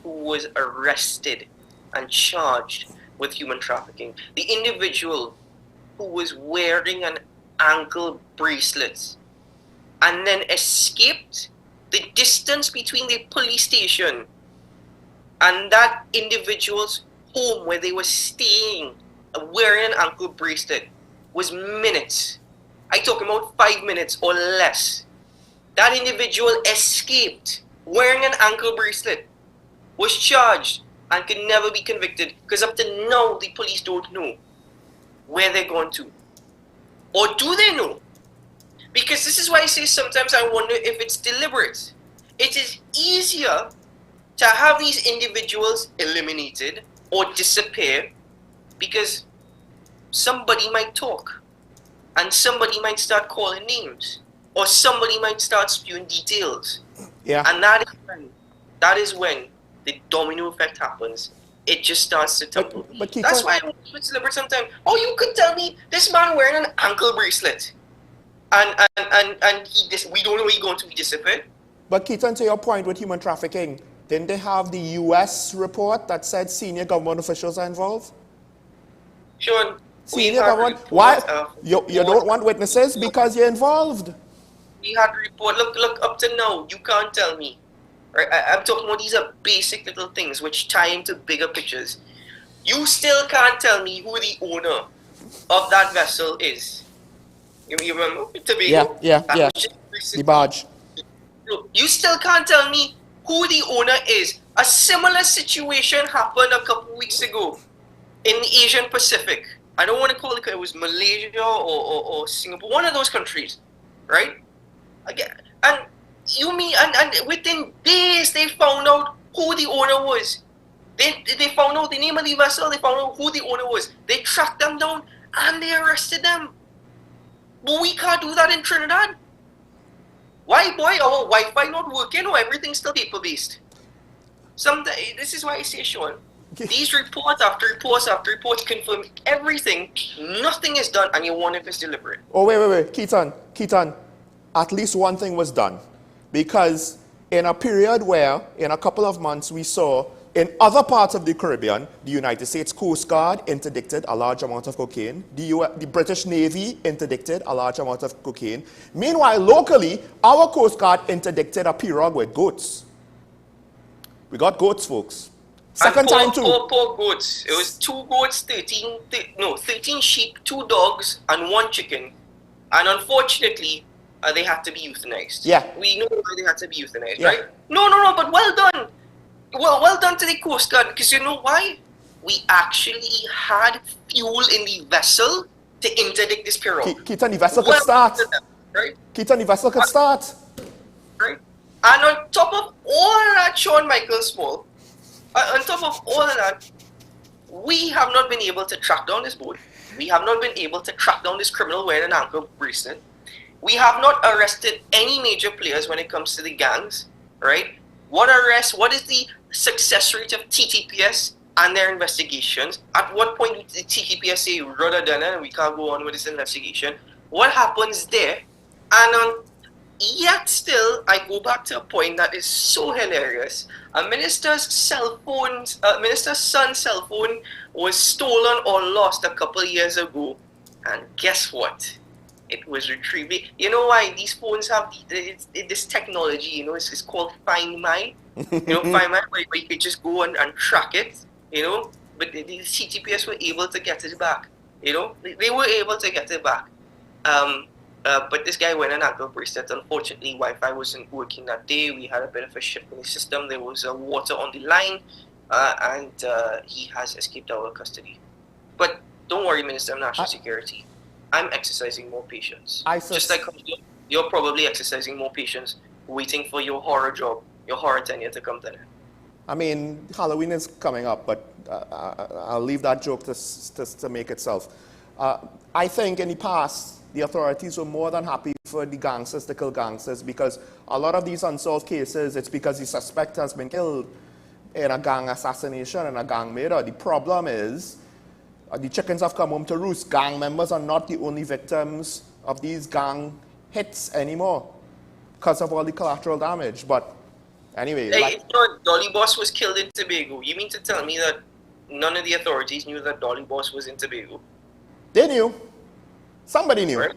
who was arrested and charged with human trafficking? The individual who was wearing an ankle bracelet and then escaped, the distance between the police station and that individual's home where they were staying, wearing an ankle bracelet, was minutes. I talk about 5 minutes or less. That individual escaped wearing an ankle bracelet, was charged, and could never be convicted because up to now the police don't know where they're going to. Or do they know? Because this is why I say sometimes I wonder if it's deliberate. It is easier to have these individuals eliminated or disappear because somebody might talk and somebody might start calling names or somebody might start spewing details. Yeah. And that is when the domino effect happens. It just starts to tumble. But that's why I'm deliberate sometimes. Oh, you could tell me this man wearing an ankle bracelet and we don't know he's going to be disappeared. But Keaton, to your point with human trafficking, didn't they have the US report that said senior government officials are involved? Sean, senior government? Why? You don't want witnesses because you're involved. We had a report. Look, up to now, you can't tell me. Right? I'm talking about these are basic little things which tie into bigger pictures. You still can't tell me who the owner of that vessel is. You remember? Tobago? Yeah. The barge. Look, you still can't tell me who the owner is. A similar situation happened a couple weeks ago in the Asian Pacific. I don't want to call it was Malaysia or Singapore, one of those countries, right? Again, and you mean and within days they found out who the owner was. They found out the name of the vessel. They found out who the owner was. They tracked them down and they arrested them. But we can't do that in Trinidad. Why, boy? Our Wi-Fi not working or everything's still paper-based? This is why I say, Sean, these reports after reports after reports confirm everything. Nothing is done, and you wonder if it's deliberate. Oh, wait. Keaton, at least one thing was done. Because in a period where, in a couple of months, we saw in other parts of the Caribbean, the United States Coast Guard interdicted a large amount of cocaine. The British Navy interdicted a large amount of cocaine. Meanwhile, locally, our Coast Guard interdicted a pirogue with goats. We got goats, folks. Second time too. Poor goats. It was 2 goats, 13 sheep, 2 dogs, and 1 chicken. And unfortunately, they had to be euthanized. Yeah. We know why they had to be euthanized, right? No, but well done. Well done to the Coast Guard, because you know why? We actually had fuel in the vessel to interdict this pirogue. Keaton, the vessel could start. Right? Keaton, the vessel could start. Right? And on top of all that, Sean Michael Small, on top of all of that, we have not been able to track down this boat. We have not been able to track down this criminal wearing an ankle bracelet. We have not arrested any major players when it comes to the gangs, right? What is the success rate of TTPS and their investigations? At what point did the TTPS say, rather than we can't go on with this investigation? What happens there? And yet still, I go back to a point that is so hilarious. A minister's son's cell phone was stolen or lost a couple years ago. And guess what? It was retrieved. You know why these phones have this technology, it's called Find My. Find My, where you could just go and track it, but the CTPS were able to get it back, they were able to get it back. But this guy went an ankle bracelet. Unfortunately, Wi-Fi wasn't working that day. We had a bit of a shift in the system. There was water on the line, and he has escaped our custody. But don't worry, Minister of National Security. I'm exercising more patience. Just like you're probably exercising more patience, waiting for your horror job, your horror tenure to come to an end. I mean, Halloween is coming up, but I'll leave that joke to make itself. I think in the past, the authorities were more than happy for the gangsters to kill gangsters because a lot of these unsolved cases, it's because the suspect has been killed in a gang assassination and a gang murder. The problem is, the chickens have come home to roost. Gang members are not the only victims of these gang hits anymore because of all the collateral damage. But anyway. Dolly Boss was killed in Tobago. You mean to tell me that none of the authorities knew that Dolly Boss was in Tobago? They knew. Somebody knew. Right?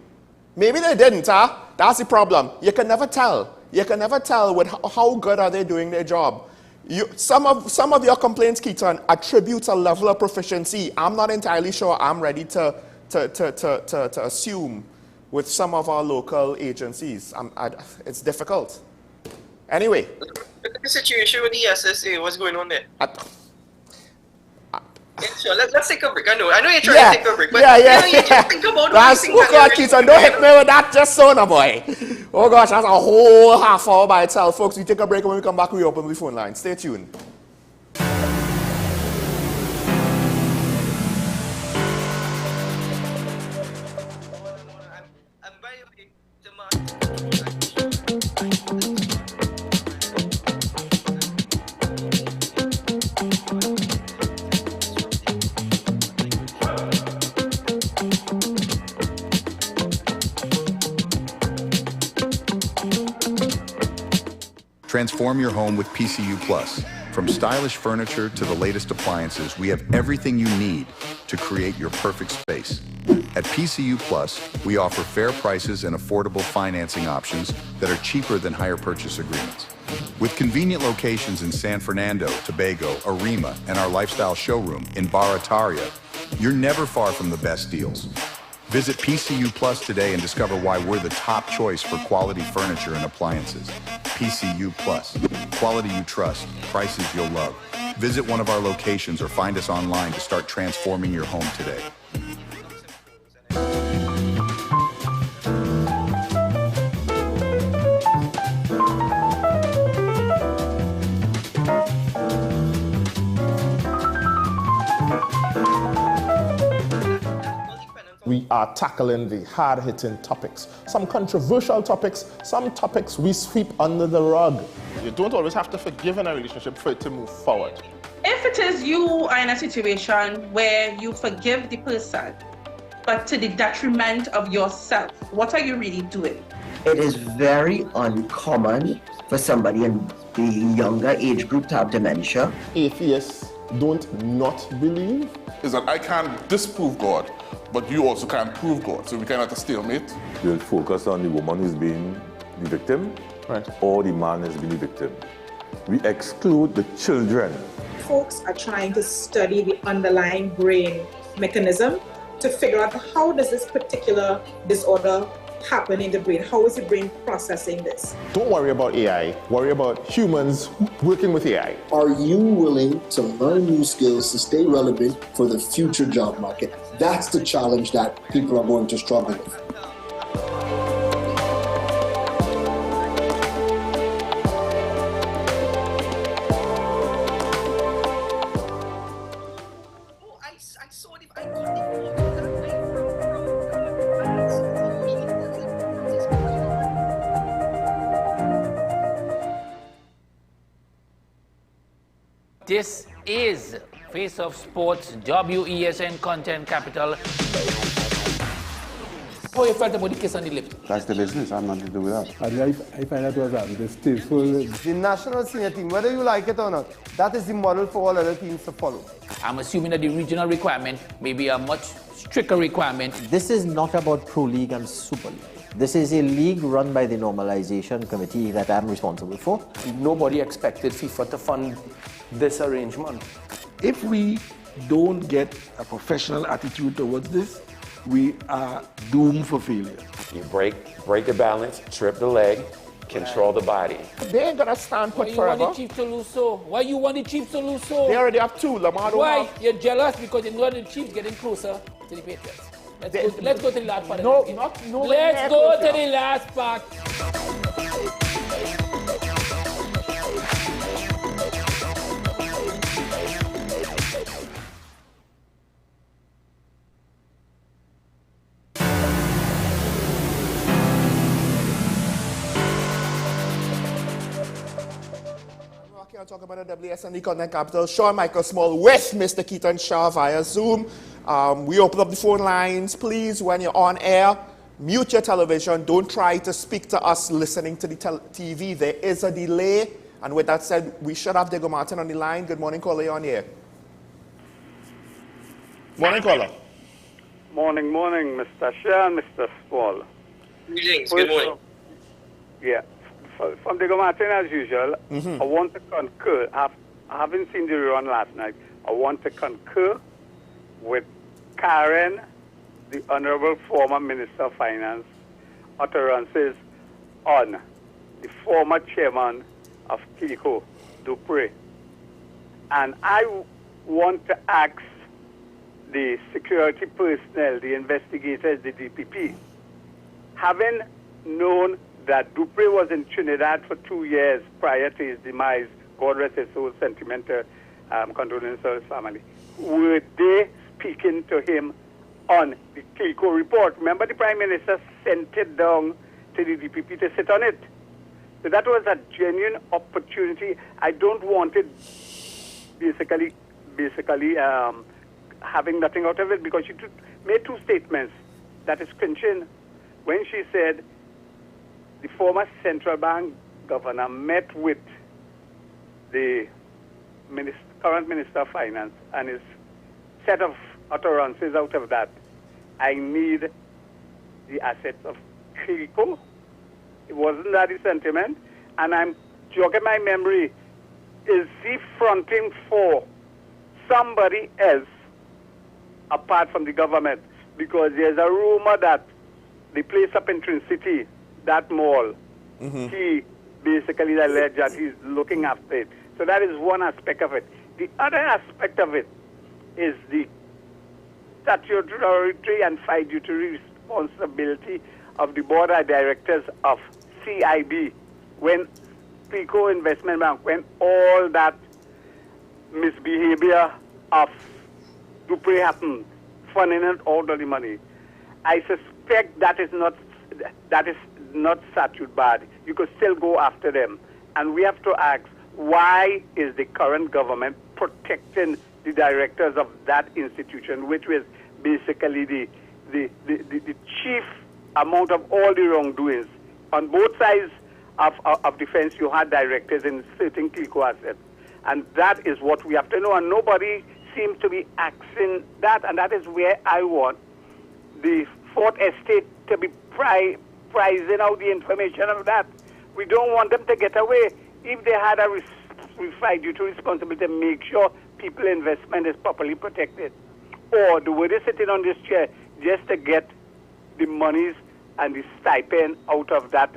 Maybe they didn't, huh? That's the problem. You can never tell. You can never tell with how good are they doing their job. Some of your complaints, Keaton, attribute a level of proficiency. I'm not entirely sure I'm ready to assume with some of our local agencies. It's difficult. Anyway. Look at the situation with the SSA. What's going on there? Sure, let's take a break. I know you're trying to take a break, but you just think about that's things that God, Keaton, don't hit me with that just so, no boy. Oh gosh, that's a whole half hour by itself, folks. We take a break, and when we come back, we open the phone line. Stay tuned. Transform your home with PCU Plus. From stylish furniture to the latest appliances, we have everything you need to create your perfect space. At PCU Plus, we offer fair prices and affordable financing options that are cheaper than hire purchase agreements. With convenient locations in San Fernando, Tobago, Arima, and our lifestyle showroom in Barataria, you're never far from the best deals. Visit PCU Plus today and discover why we're the top choice for quality furniture and appliances. PCU Plus. Quality you trust, prices you'll love. Visit one of our locations or find us online to start transforming your home today. We are tackling the hard-hitting topics, some controversial topics, some topics we sweep under the rug. You don't always have to forgive in a relationship for it to move forward. If it is you are in a situation where you forgive the person, but to the detriment of yourself, what are you really doing? It is very uncommon for somebody in the younger age group to have dementia. Atheists don't not believe. Is that I can't disprove God, but you also can't prove God, so we cannot have a stalemate. We'll focus on the woman who's being the victim, right, or the man is being the victim. We exclude the children. Folks are trying to study the underlying brain mechanism to figure out how does this particular disorder happen in the brain? How is the brain processing this? Don't worry about AI, worry about humans working with AI. Are you willing to learn new skills to stay relevant for the future job market? That's the challenge that people are going to struggle with. This is Face of Sports, WESN Content Capital. How you felt about the kiss on the lip? That's the business, I'm nothing to do with that. I find that was distasteful. The national senior team, whether you like it or not, that is the model for all other teams to follow. I'm assuming that the regional requirement may be a much stricter requirement. This is not about Pro League and Super League. This is a league run by the Normalization Committee that I'm responsible for. Nobody expected FIFA to fund this arrangement. If we don't get a professional attitude towards this, we are doomed for failure. You break the balance, trip the leg, control the body. They ain't gonna stand put forever. Why you want the Chiefs to lose so? Why you want the Chiefs to lose so? They already have two. Lamar don't Why? have. You're jealous because you know the Chiefs getting closer to the Patriots. Let's go to the last part. No, let's go to the last part. I'll talk about the WSND Content Capital. Sean Michael Small with Mr. Keaton Shaw via Zoom. We open up the phone lines. Please, when you're on air, mute your television. Don't try to speak to us listening to the TV. There is a delay. And with that said, we should have Diego Martin on the line. Good morning, caller. You're on air. Morning, caller. Morning, Mr. Shah and Mr. Small. Greetings. Good morning. Yeah. From Diego Martin, as usual, I want to concur. I haven't seen the run last night. I want to concur with Karen, the Honorable former Minister of Finance, utterances on the former chairman of TICO, Dupree. And I want to ask the security personnel, the investigators, the DPP, having known that Dupree was in Trinidad for 2 years prior to his demise, God rest his soul, sentimental condolences to his family, were they speaking to him on the TICO report? Remember, the Prime Minister sent it down to the DPP to sit on it. So that was a genuine opportunity. I don't want it basically having nothing out of it, because she made two statements that is clinching when she said the former central bank governor met with the current Minister of Finance, and his set of utterances out of that: I need the assets of TICO. It wasn't that his sentiment, and I'm jogging my memory. Is he fronting for somebody else apart from the government? Because there's a rumor that the place up in Trin City, that mall, he basically alleged that he's looking after it. So that is one aspect of it. The other aspect of it is the statutory and fiduciary responsibility of the board of directors of CIB when TICO Investment Bank, when all that misbehavior of Dupree happened, funding out all the money. I suspect that is not statute bad. You could still go after them. And we have to ask, why is the current government protecting the directors of that institution, which was basically the chief amount of all the wrongdoings? On both sides of defense, you had directors in certain TICO assets. And that is what we have to know. And nobody seems to be asking that. And that is where I want the Fourth Estate to be pricing out the information of that. We don't want them to get away. If they had a fiduciary responsibility to make sure people's investment is properly protected, or were they sitting on this chair just to get the monies and the stipend out of that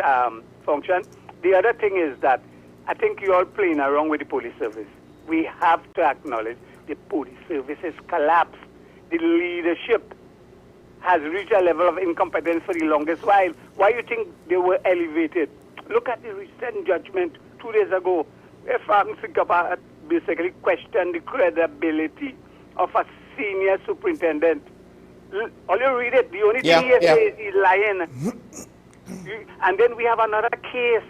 function? The other thing is that I think you're all playing around with the police service. We have to acknowledge the police service has collapsed. The leadership has reached a level of incompetence for the longest while. Why do you think they were elevated? Look at the recent judgment 2 days ago. If Singapore basically questioned the credibility of a senior superintendent. All you read it, the only thing he says is he's lying. And then we have another case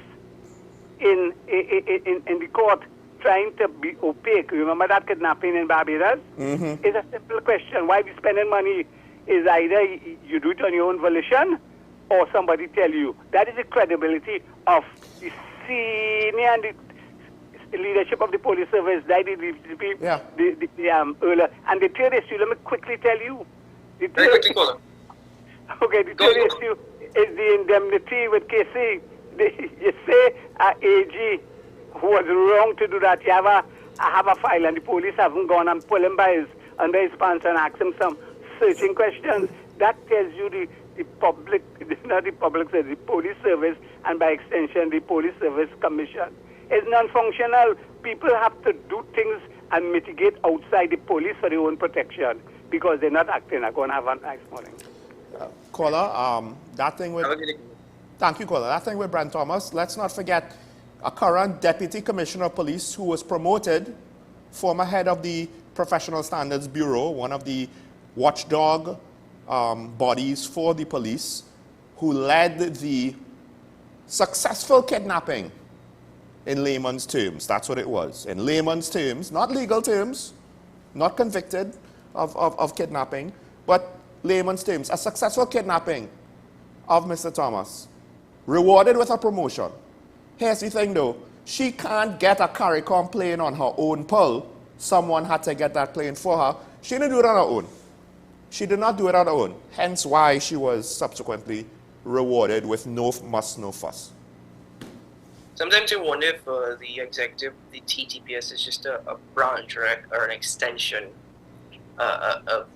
in the court trying to be opaque. Remember that kidnapping in Barbados? It's a simple question. Why we spending money is either you do it on your own volition or somebody tell you. That is the credibility of the senior and the leadership of the police service, the earlier. And the third issue, let me quickly tell you. The third issue is the indemnity with KC. You say AG who was wrong to do that. You have a file, and the police haven't gone and pull him by under his pants and ask him some searching questions. That tells you the public, not the public, the police service, and by extension the police service commission is non-functional. People have to do things and mitigate outside the police for their own protection because they're not acting. I'm going to have a nice morning. Caller, that thing with... Thank you, caller. That thing with Brent Thomas, let's not forget a current Deputy Commissioner of Police who was promoted, former head of the Professional Standards Bureau, one of the watchdog bodies for the police, who led the successful kidnapping in layman's terms. That's what it was. In layman's terms, not legal terms, not convicted of kidnapping, but layman's terms. A successful kidnapping of Mr. Thomas, rewarded with a promotion. Here's the thing though, she can't get a CARICOM plane on her own pull. Someone had to get that plane for her. She didn't do it on her own. She did not do it on her own. Hence why she was subsequently rewarded with no muss, no fuss. Sometimes I wonder if the executive, the TTPS, is just a branch or an extension of,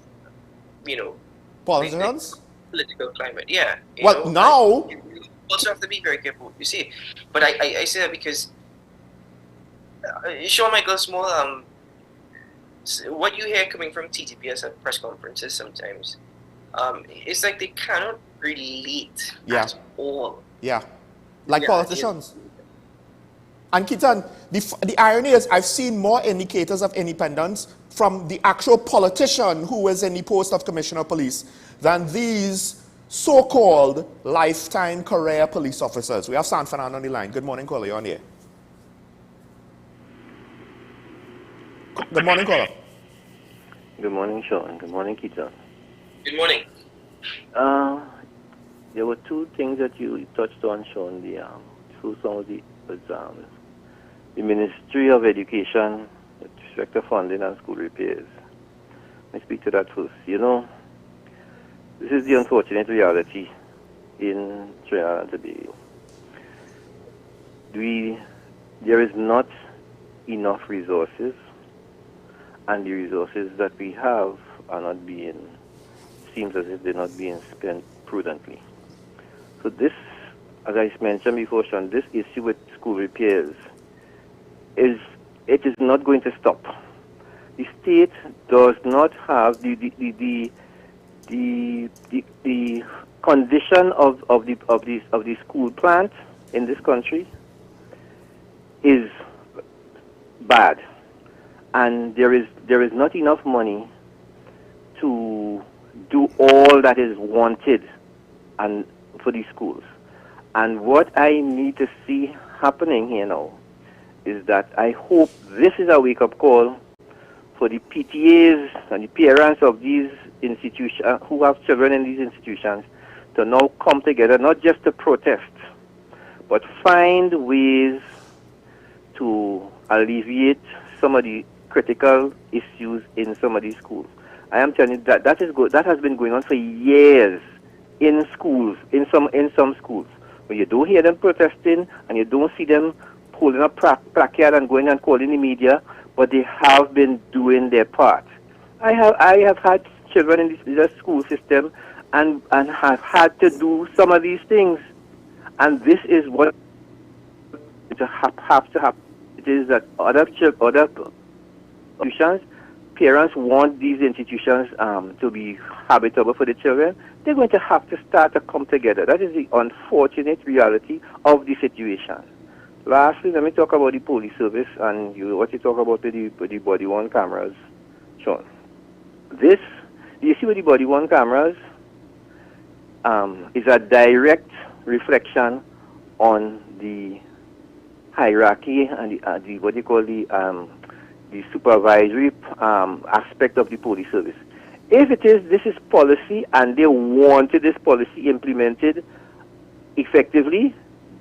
politicians? The political climate. Yeah. Well, now... You also have to be very careful what you say. But I say that because Sean Michael Small, what you hear coming from TTPS at press conferences sometimes, it's like they cannot relate at all. Yeah, like politicians. And Keaton, the irony is I've seen more indicators of independence from the actual politician who is in the post of Commissioner of Police than these so-called lifetime career police officers. We have San Fernando on the line. Good morning, caller. You're on the air. Good morning, caller. Good morning, Sean. Good morning, Keaton. Good morning. There were two things that you touched on, Sean. First one was the Ministry of Education with respect to funding and school repairs. Let me speak to that first. This is the unfortunate reality in Trinidad today. There is not enough resources, and the resources that we have are not being, seems as if they're not being spent prudently. So this, as I mentioned before, Sean, this issue with school repairs is not going to stop. The state does not have the condition of the school plant in this country is bad, and there is not enough money to do all that is wanted and for these schools. And what I need to see happening here now is that I hope this is a wake-up call for the PTAs and the parents of these institutions who have children in these institutions to now come together, not just to protest, but find ways to alleviate some of the critical issues in some of these schools. I am telling you that that has been going on for years in schools, in some schools, where you don't hear them protesting and you don't see them holding up placard and going and calling the media, but they have been doing their part. I have had children in this school system and have had to do some of these things, and this is what have to happen. It is that other institutions, parents want these institutions to be habitable for the children. They're going to have to start to come together. That is the unfortunate reality of the situation. Lastly, let me talk about the police service and what you talk about with the body-worn cameras, Sean. The issue with the body-worn cameras is a direct reflection on the hierarchy and the what you call the supervisory aspect of the police service. If this is policy and they wanted this policy implemented effectively,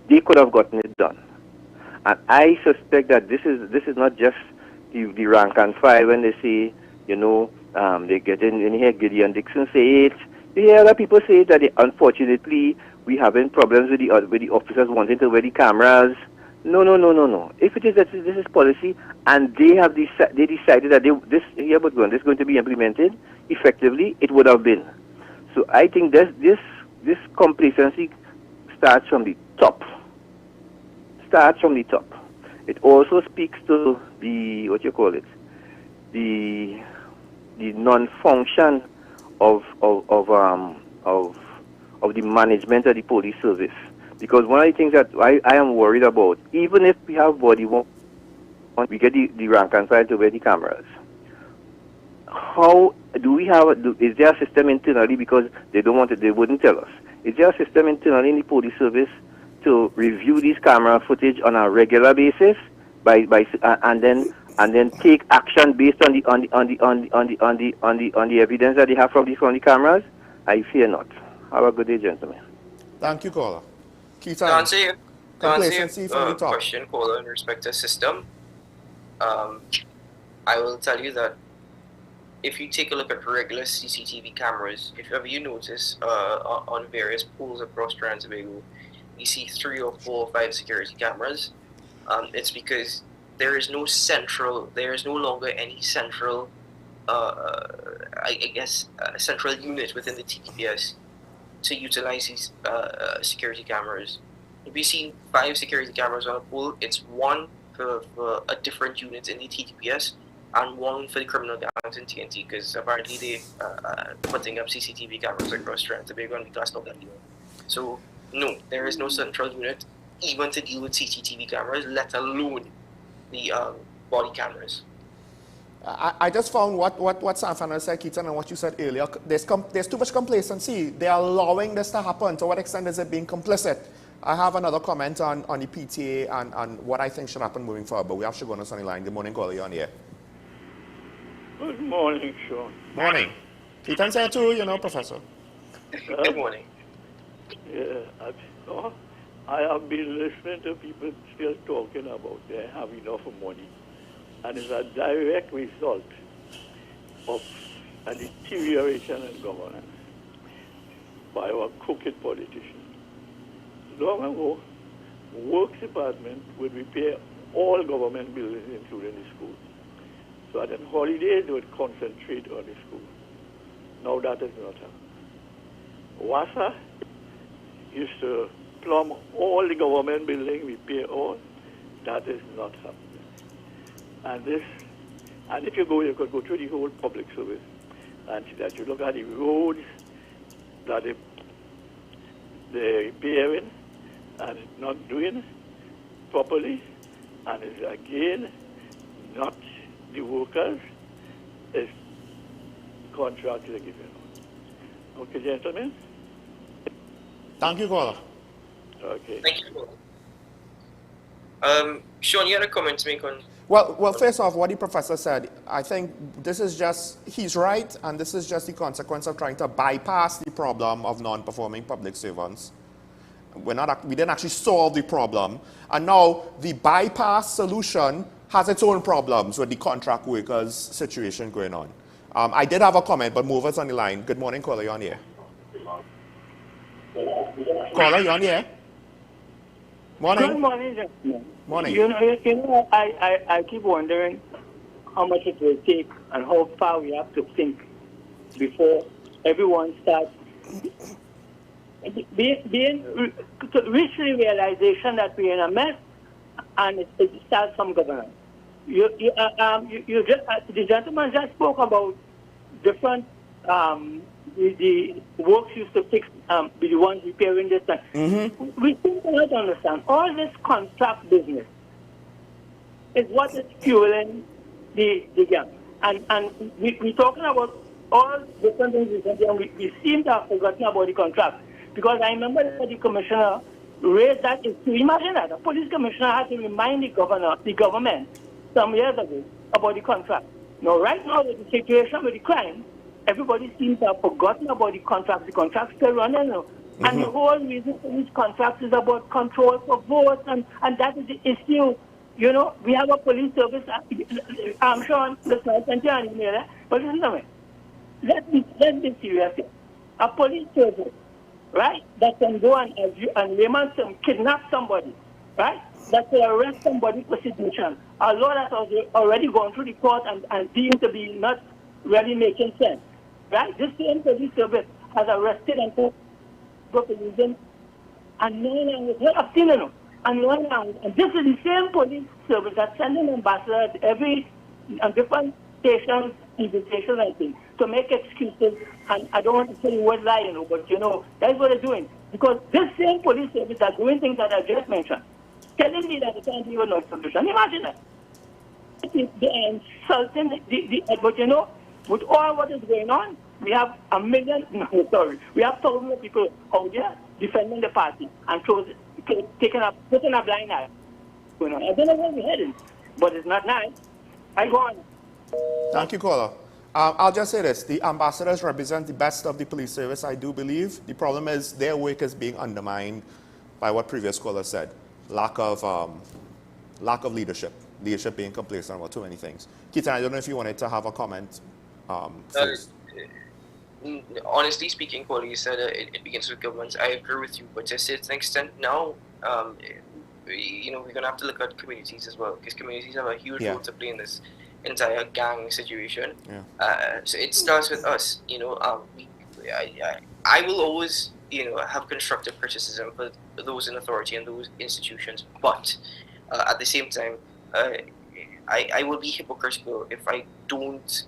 they could have gotten it done. And I suspect that this is not just the rank and file when they say, they get in here, Gideon Dixon say it. You hear other people say that unfortunately we having problems with the officers wanting to wear the cameras. No. If it is that this is policy and they decided that this is going to be implemented effectively, it would have been. So I think this complacency starts from the top. It also speaks to the non-function of the management of the police service. Because one of the things that I am worried about, even if we have body-worn, we get the rank and file to wear the cameras. How do we have? Is there a system internally, because they wouldn't tell us? Is there a system internally in the police service to review these camera footage on a regular basis, and then take action based on the evidence that they have from the cameras? I fear not. Have a good day, gentlemen. Thank you, caller. To answer your question, caller, in respect to system, I will tell you that if you take a look at regular CCTV cameras, if ever you notice on various poles across Tobago, you see 3 or 4 or 5 security cameras. It's because there is no longer any central, central unit within the TTPS to utilize these security cameras. If you see 5 security cameras on a pole, it's 1 for a different unit in the TTPS and 1 for the criminal gangs in TNT, because apparently they putting up CCTV cameras across Tobago and we can't stop that anymore. So no, there is no central unit even to deal with CCTV cameras, let alone the body cameras. I just found what San Fernando said, Keaton, and what you said earlier. There's too much complacency. They are allowing this to happen. To what extent is it being complicit? I have another comment on the PTA and what I think should happen moving forward, but we have to go on the sunny line. Good morning, caller, you're on here. Good morning, Sean. Morning. Keaton said too, Professor. Good morning. Yeah, I have been listening to people still talking about they have enough money. And it's a direct result of a deterioration in governance by our crooked politicians. Long ago, Works Department would repair all government buildings, including the schools. So at holidays, they would concentrate on the school. Now that is not happening. WASA used to plumb all the government buildings, repair all. That is not happening. And if you go, you could go through the whole public service and see that you look at the roads that they're repairing and it's not doing properly, and it's again not the workers, it's contracts they're giving out. Okay, gentlemen? Thank you, caller. Okay. Thank you. Sean, you had a comment to make on... Well, first off, what the professor said, I think this is just, he's right, and this is just the consequence of trying to bypass the problem of non-performing public servants. We didn't actually solve the problem, and now the bypass solution has its own problems with the contract workers situation going on. I did have a comment, but move us on the line. Good morning, caller, you're on here. Caller, you're on here. Morning. Good morning, gentlemen. Morning. I keep wondering how much it will take and how far we have to think before everyone starts reach the realization that we're in a mess, and it starts from government. The gentleman just spoke about different the works used to fix, be the ones repairing this time. Mm-hmm. We think we have to understand all this contract business is what is fueling the gang. And we're talking about all different things, and we seem to have forgotten about the contract. Because I remember that the commissioner raised that issue. Imagine that. The police commissioner had to remind the government some years ago about the contract. Now, right now, with the situation with the crime, everybody seems to have forgotten about the contract. The contract's still running now. Mm-hmm. And the whole reason for these contracts is about control for votes, and that is the issue. You know, we have a police service. I'm sure there's not plenty of email, but listen to me. Let's be serious here. A police service, right, that can go and kidnap somebody, right, that can arrest somebody for sedition. A law that has already gone through the court and deemed to be not really making sense, right? This same police service has arrested and put for reason and I've seen it, and this is the same police service that's sending ambassadors every different stations, invitations, I think, to make excuses. And I don't want to say the word lie, but that's what they're doing. Because this same police service are doing things that I just mentioned, telling me that they can't give no solution. Imagine that. They are insulting but with all what is going on, we have we have thousands of people out there defending the party and putting a blind eye. I don't know where we're heading, but it's not nice. I go on. Thank you, caller. I'll just say this. The ambassadors represent the best of the police service, I do believe. The problem is their work is being undermined by what previous caller said. Lack of leadership. Leadership being complacent about too many things. Keaton, I don't know if you wanted to have a comment. first. Honestly speaking, Corey, you said it begins with governments. I agree with you, but to a certain extent now, we're going to have to look at communities as well, because communities have a huge role to play in this entire gang situation. So it starts with us. I will always, have constructive criticism for those in authority and those institutions, but at the same time, I will be hypocritical if I don't,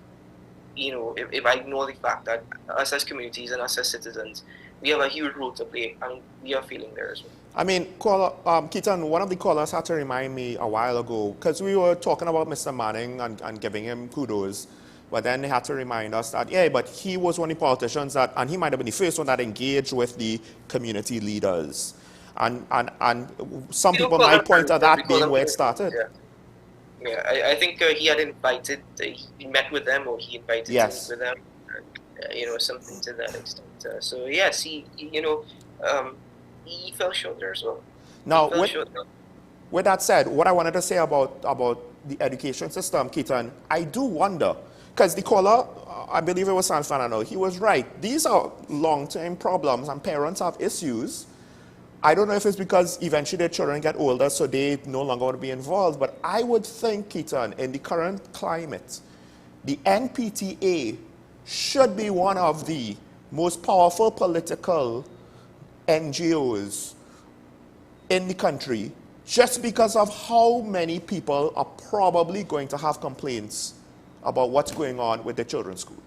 if I ignore the fact that us as communities and us as citizens, we have a huge role to play, and we are feeling there as well. I mean, Keaton, one of the callers had to remind me a while ago, because we were talking about Mr. Manning and giving him kudos, but then they had to remind us that, but he was one of the politicians that, and he might have been the first one that engaged with the community leaders. And some people might point at that being where it started. Yeah, I think he had invited, he met with them, or he invited to meet with them, something to that extent. So yes, he fell short there as well. Now, with that said, what I wanted to say about the education system, Keaton, I do wonder, because the caller, I believe it was San Fernando, he was right. These are long-term problems, and parents have issues. I don't know if it's because eventually their children get older, so they no longer want to be involved, but I would think, Keaton, in the current climate, the NPTA should be one of the most powerful political NGOs in the country, just because of how many people are probably going to have complaints about what's going on with their children's school.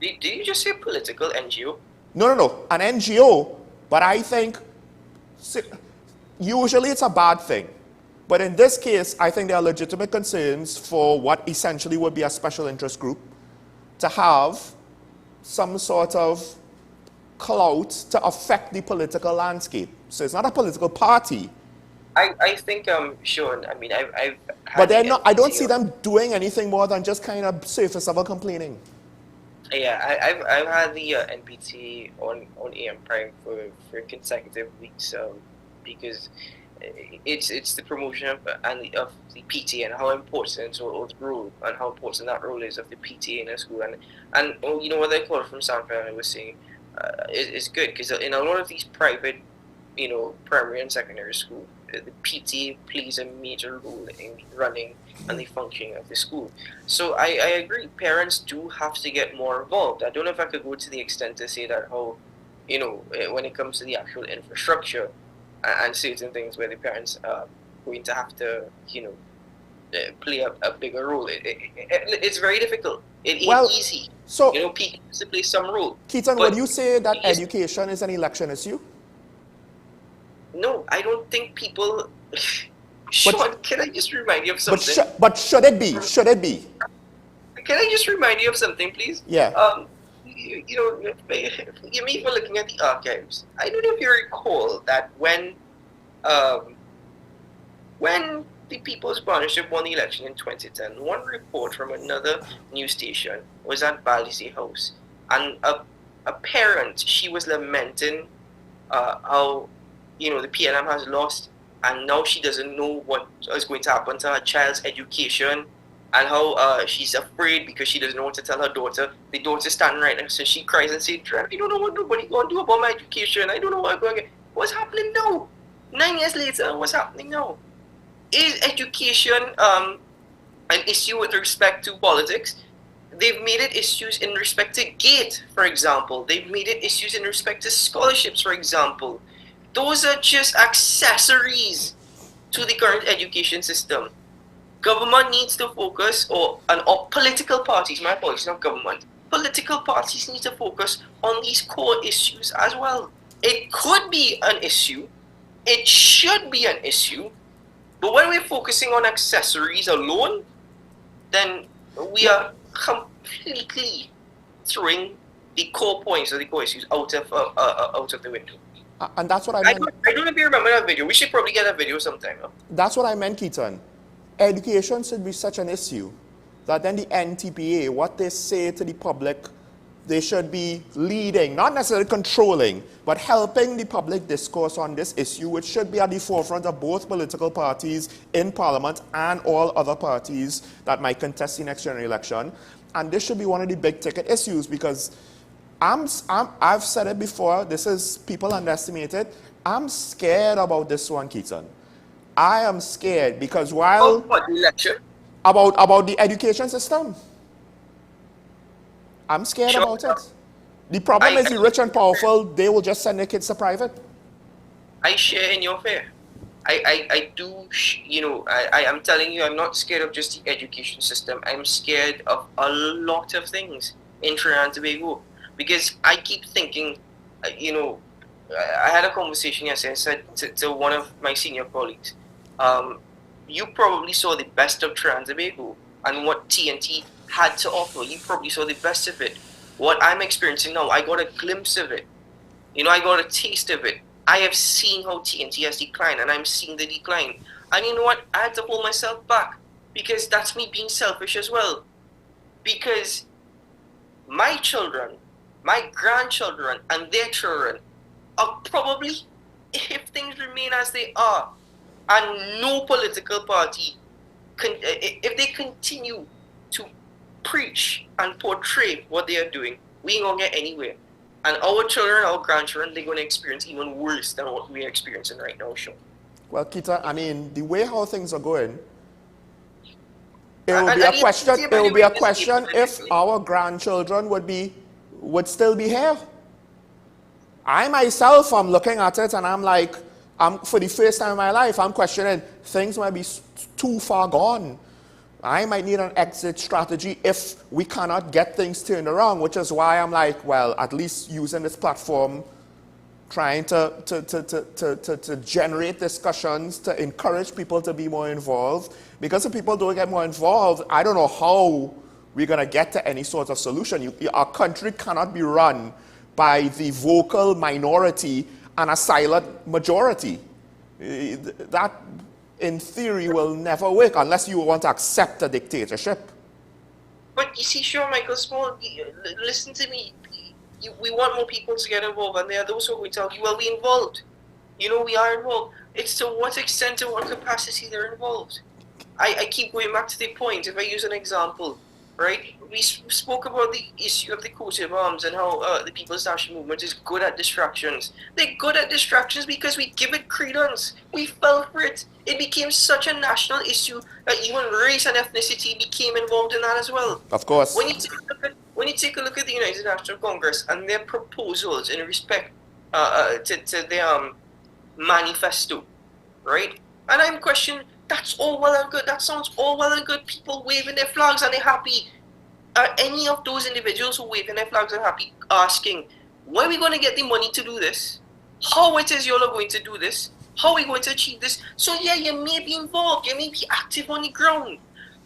Did you just say political NGO? No, an NGO, but I think usually it's a bad thing. But in this case, I think there are legitimate concerns for what essentially would be a special interest group to have some sort of clout to affect the political landscape. So it's not a political party. I think, Sean, I mean, I've but they're not, I don't see them doing anything more than just kind of surface level complaining. Yeah, I've had the NPT on AM Prime for consecutive weeks because it's the promotion of the PTA and how important the role and how important that role is of the PTA in a school, and what they call it from San Fernando was saying is good, because in a lot of these private primary and secondary school, the PTA plays a major role in running and the functioning of the school. So I agree, parents do have to get more involved. I don't know if I could go to the extent to say that how, when it comes to the actual infrastructure and certain things where the parents are going to have to, play a bigger role. It's very difficult. It ain't easy. So, people have to play some role. Keaton, would you say that education is an election issue? No, I don't think people... Sean, can I just remind you of something? But should it be? Should it be? Can I just remind you of something, please? Yeah. You may be looking at the archives. I don't know if you recall that when the People's Partnership won the election in 2010, one report from another news station was at Balisi House, and a parent, she was lamenting how the PNM has lost, and now she doesn't know what is going to happen to her child's education, and how she's afraid because she doesn't know what to tell her daughter. The daughter standing right next to her, she cries and says, I don't know what nobody going to do about my education. I don't know what I'm going to get. What's happening now? 9 years later, what's happening now? Is education an issue with respect to politics? They've made it issues in respect to GATE, for example. They've made it issues in respect to scholarships, for example. Those are just accessories to the current education system. Government needs to focus, or political parties, my apologies, not government. Political parties need to focus on these core issues as well. It could be an issue. It should be an issue. But when we're focusing on accessories alone, then we are completely throwing the core points or the core issues out of the window. And that's what I meant. I don't know if you remember that video. We should probably get a video sometime. Huh? That's what I meant, Keaton. Education should be such an issue that then the NTPA, what they say to the public, they should be leading, not necessarily controlling, but helping the public discourse on this issue, which should be at the forefront of both political parties in Parliament and all other parties that might contest the next general election. and this should be one of the big ticket issues, because I've said it before, this is, people underestimate it. I'm scared about this one, Keaton. I am scared because while... What, the election? About the education system. I'm scared about it. The problem is the rich and powerful, they will just send their kids to private. I share in your fear. I do, you know, I am telling you, I'm not scared of just the education system. I'm scared of a lot of things in Trinidad and Tobago. Because I keep thinking, you know, I had a conversation yesterday. I said to one of my senior colleagues, you probably saw the best of Trinidad and Tobago and what TNT had to offer. You probably saw the best of it. What I'm experiencing now, I got a glimpse of it. You know, I got a taste of it. I have seen how TNT has declined, and I'm seeing the decline. And you know what? I had to hold myself back, because that's me being selfish as well. Because my children, my grandchildren, and their children are probably, if things remain as they are, and no political party, if they continue to preach and portray what they are doing, we ain't gonna get anywhere. And our children, our grandchildren, they're going to experience even worse than what we're experiencing right now, Sean. Well, Kita, I mean, the way how things are going, it will be a question. It will be a question if our grandchildren would still be here. I myself, I'm looking at it and I'm like, for the first time in my life, I'm questioning, things might be too far gone. I might need an exit strategy if we cannot get things turned around, which is why I'm like, well, at least using this platform, trying to generate discussions, to encourage people to be more involved. Because if people don't get more involved, I don't know how we're going to get to any sort of solution. Our country cannot be run by the vocal minority and a silent majority. That, in theory, will never work unless you want to accept a dictatorship. But you see, sure, Michael Small, listen to me. We want more people to get involved, and there are those who will tell you, well, we're involved. You know, we are involved. It's to what extent, to what capacity they're involved. I keep going back to the point. If I use an example, right? We spoke about the issue of the coat of arms and how the People's National Movement is good at distractions. They're good at distractions because we give it credence. We fell for it. It became such a national issue that even race and ethnicity became involved in that as well. Of course. When you take a look at the United National Congress and their proposals in respect to their manifesto, right? And I'm questioning, that's all well and good. That sounds all well and good. People waving their flags and they're happy. Are any of those individuals who waving their flags and happy asking, where are we going to get the money to do this? How it is you all are going to do this? How are we going to achieve this? So yeah, you may be involved. You may be active on the ground.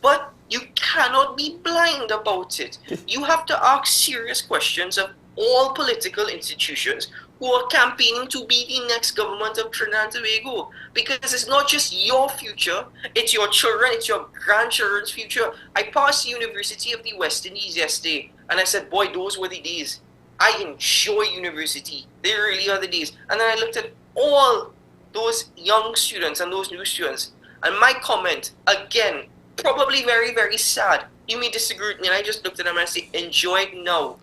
But you cannot be blind about it. You have to ask serious questions of all political institutions who are campaigning to be the next government of Trinidad and Tobago. Because it's not just your future, it's your children, it's your grandchildren's future. I passed the University of the West Indies yesterday, and I said, boy, those were the days. I enjoy university. They really are the days. And then I looked at all those young students and those new students, and my comment, again, probably very, very sad. You may disagree with me, and I just looked at them and I said, enjoy it now.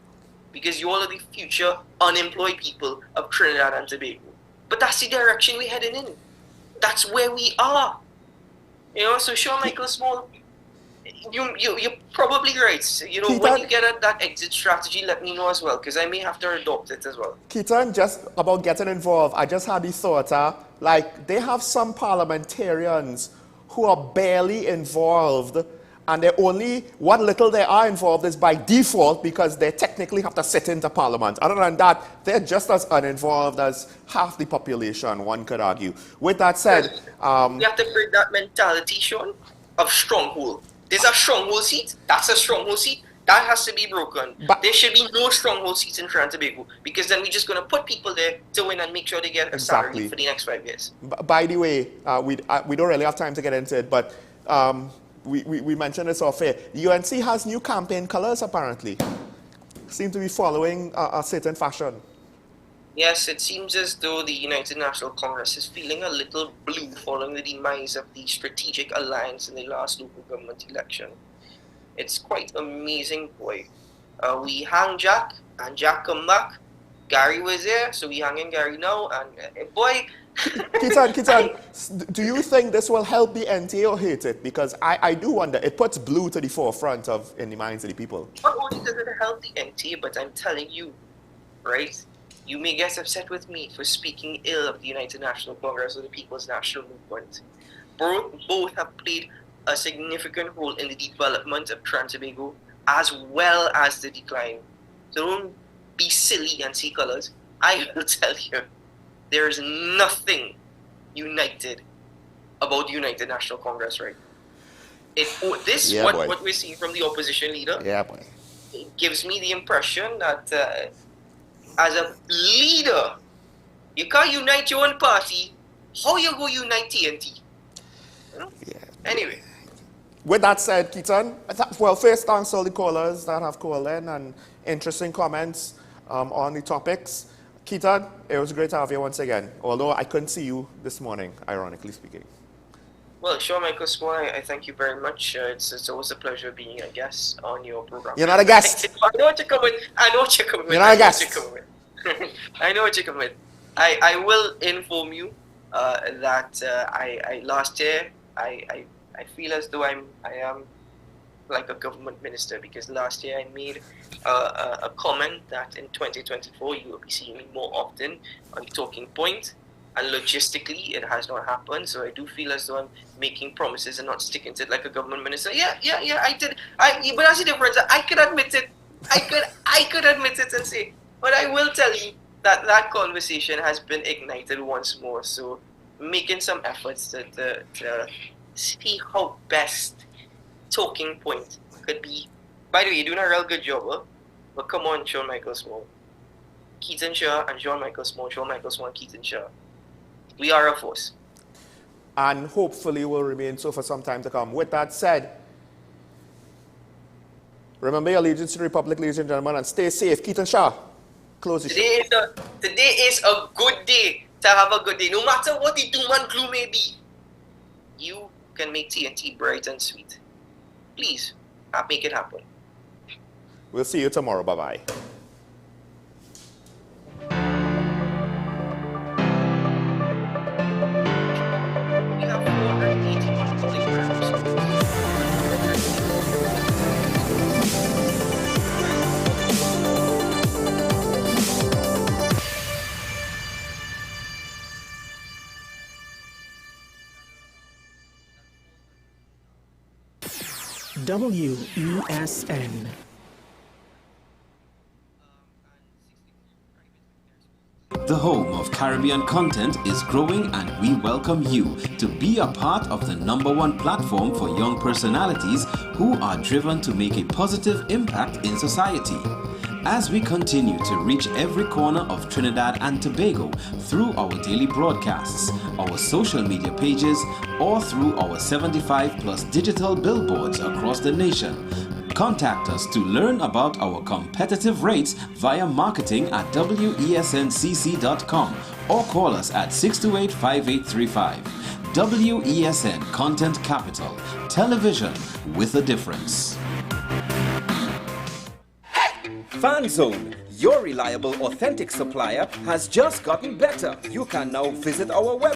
Because you all are the future unemployed people of Trinidad and Tobago. But that's the direction we're heading in. That's where we are. You know, so sure, Michael Small, you're probably right. You know, when you get at that exit strategy, let me know as well, because I may have to adopt it as well. Keaton, just about getting involved, I just had the thought, like, they have some parliamentarians who are barely involved, and they're only, what little they are involved is by default because they technically have to sit into parliament. Other than that, they're just as uninvolved as half the population, one could argue. With that said... you have to break that mentality, Sean, of stronghold. There's a stronghold seat, that's a stronghold seat, that has to be broken. But there should be no stronghold seats in Trinidad and Tobago, because then we're just going to put people there to win and make sure they get a salary for the next 5 years. By the way, we don't really have time to get into it, but... We mentioned this off air. The UNC has new campaign colors, apparently. Seem to be following a certain fashion. Yes, it seems as though the United National Congress is feeling a little blue following the demise of the strategic alliance in the last local government election. It's quite amazing, boy. We hang Jack, and Jack come back. Gary was there, so we hanging Gary now, and boy. Kitan, do you think this will help the NTA or hate it? Because I do wonder. It puts blue to the forefront in the minds of the people. Not only does it help the NTA, but I'm telling you, right? You may get upset with me for speaking ill of the United National Congress or the People's National Movement. Both have played a significant role in the development of Trinidad as well as the decline. So don't be silly and see colors. I will tell you, there is nothing united about the United National Congress, right? What we're seeing from the opposition leader, it gives me the impression that as a leader, you can't unite your own party. How you go unite TNT? You know? Anyway. With that said, Kitan, well, first thanks to all the callers that have called in and interesting comments on the topics. Kitan, it was great to have you once again, although I couldn't see you this morning, ironically speaking. Well, Sean Michael Small, I thank you very much. It's always a pleasure being a guest on your program. You're not a guest. I know what you're coming with. You're not a guest. I know what you're coming with. I will inform you that I last year I feel as though I am like a government minister, because last year I made a comment that in 2024 you will be seeing me more often on the talking point, and logistically it has not happened. So I do feel as though I'm making promises and not sticking to it like a government minister. Yeah, I did. But that's the difference. I could admit it. I could admit it and say, but I will tell you that conversation has been ignited once more. So making some efforts to see how best talking point could be. By the way, you're doing a real good job, huh? But come on, Sean Michael Small. Keaton Shaw and Sean Michael Small, Sean Michael Small and Keaton Shaw. We are a force. And hopefully will remain so for some time to come. With that said, remember your allegiance to the Republic, ladies and gentlemen, and stay safe. Keaton Shaw, close the show. Today is a good day to have a good day. No matter what the doom and gloom may be, you can make TNT bright and sweet. Please, make it happen. We'll see you tomorrow. Bye-bye. WESN. The home of Caribbean content is growing, and we welcome you to be a part of the #1 platform for young personalities who are driven to make a positive impact in society. As we continue to reach every corner of Trinidad and Tobago through our daily broadcasts, our social media pages, or through our 75+ digital billboards across the nation, contact us to learn about our competitive rates via marketing at wesncc.com or call us at 628-5835. WESN Content Capital, television with a difference. FanZone, your reliable, authentic supplier, has just gotten better. You can now visit our website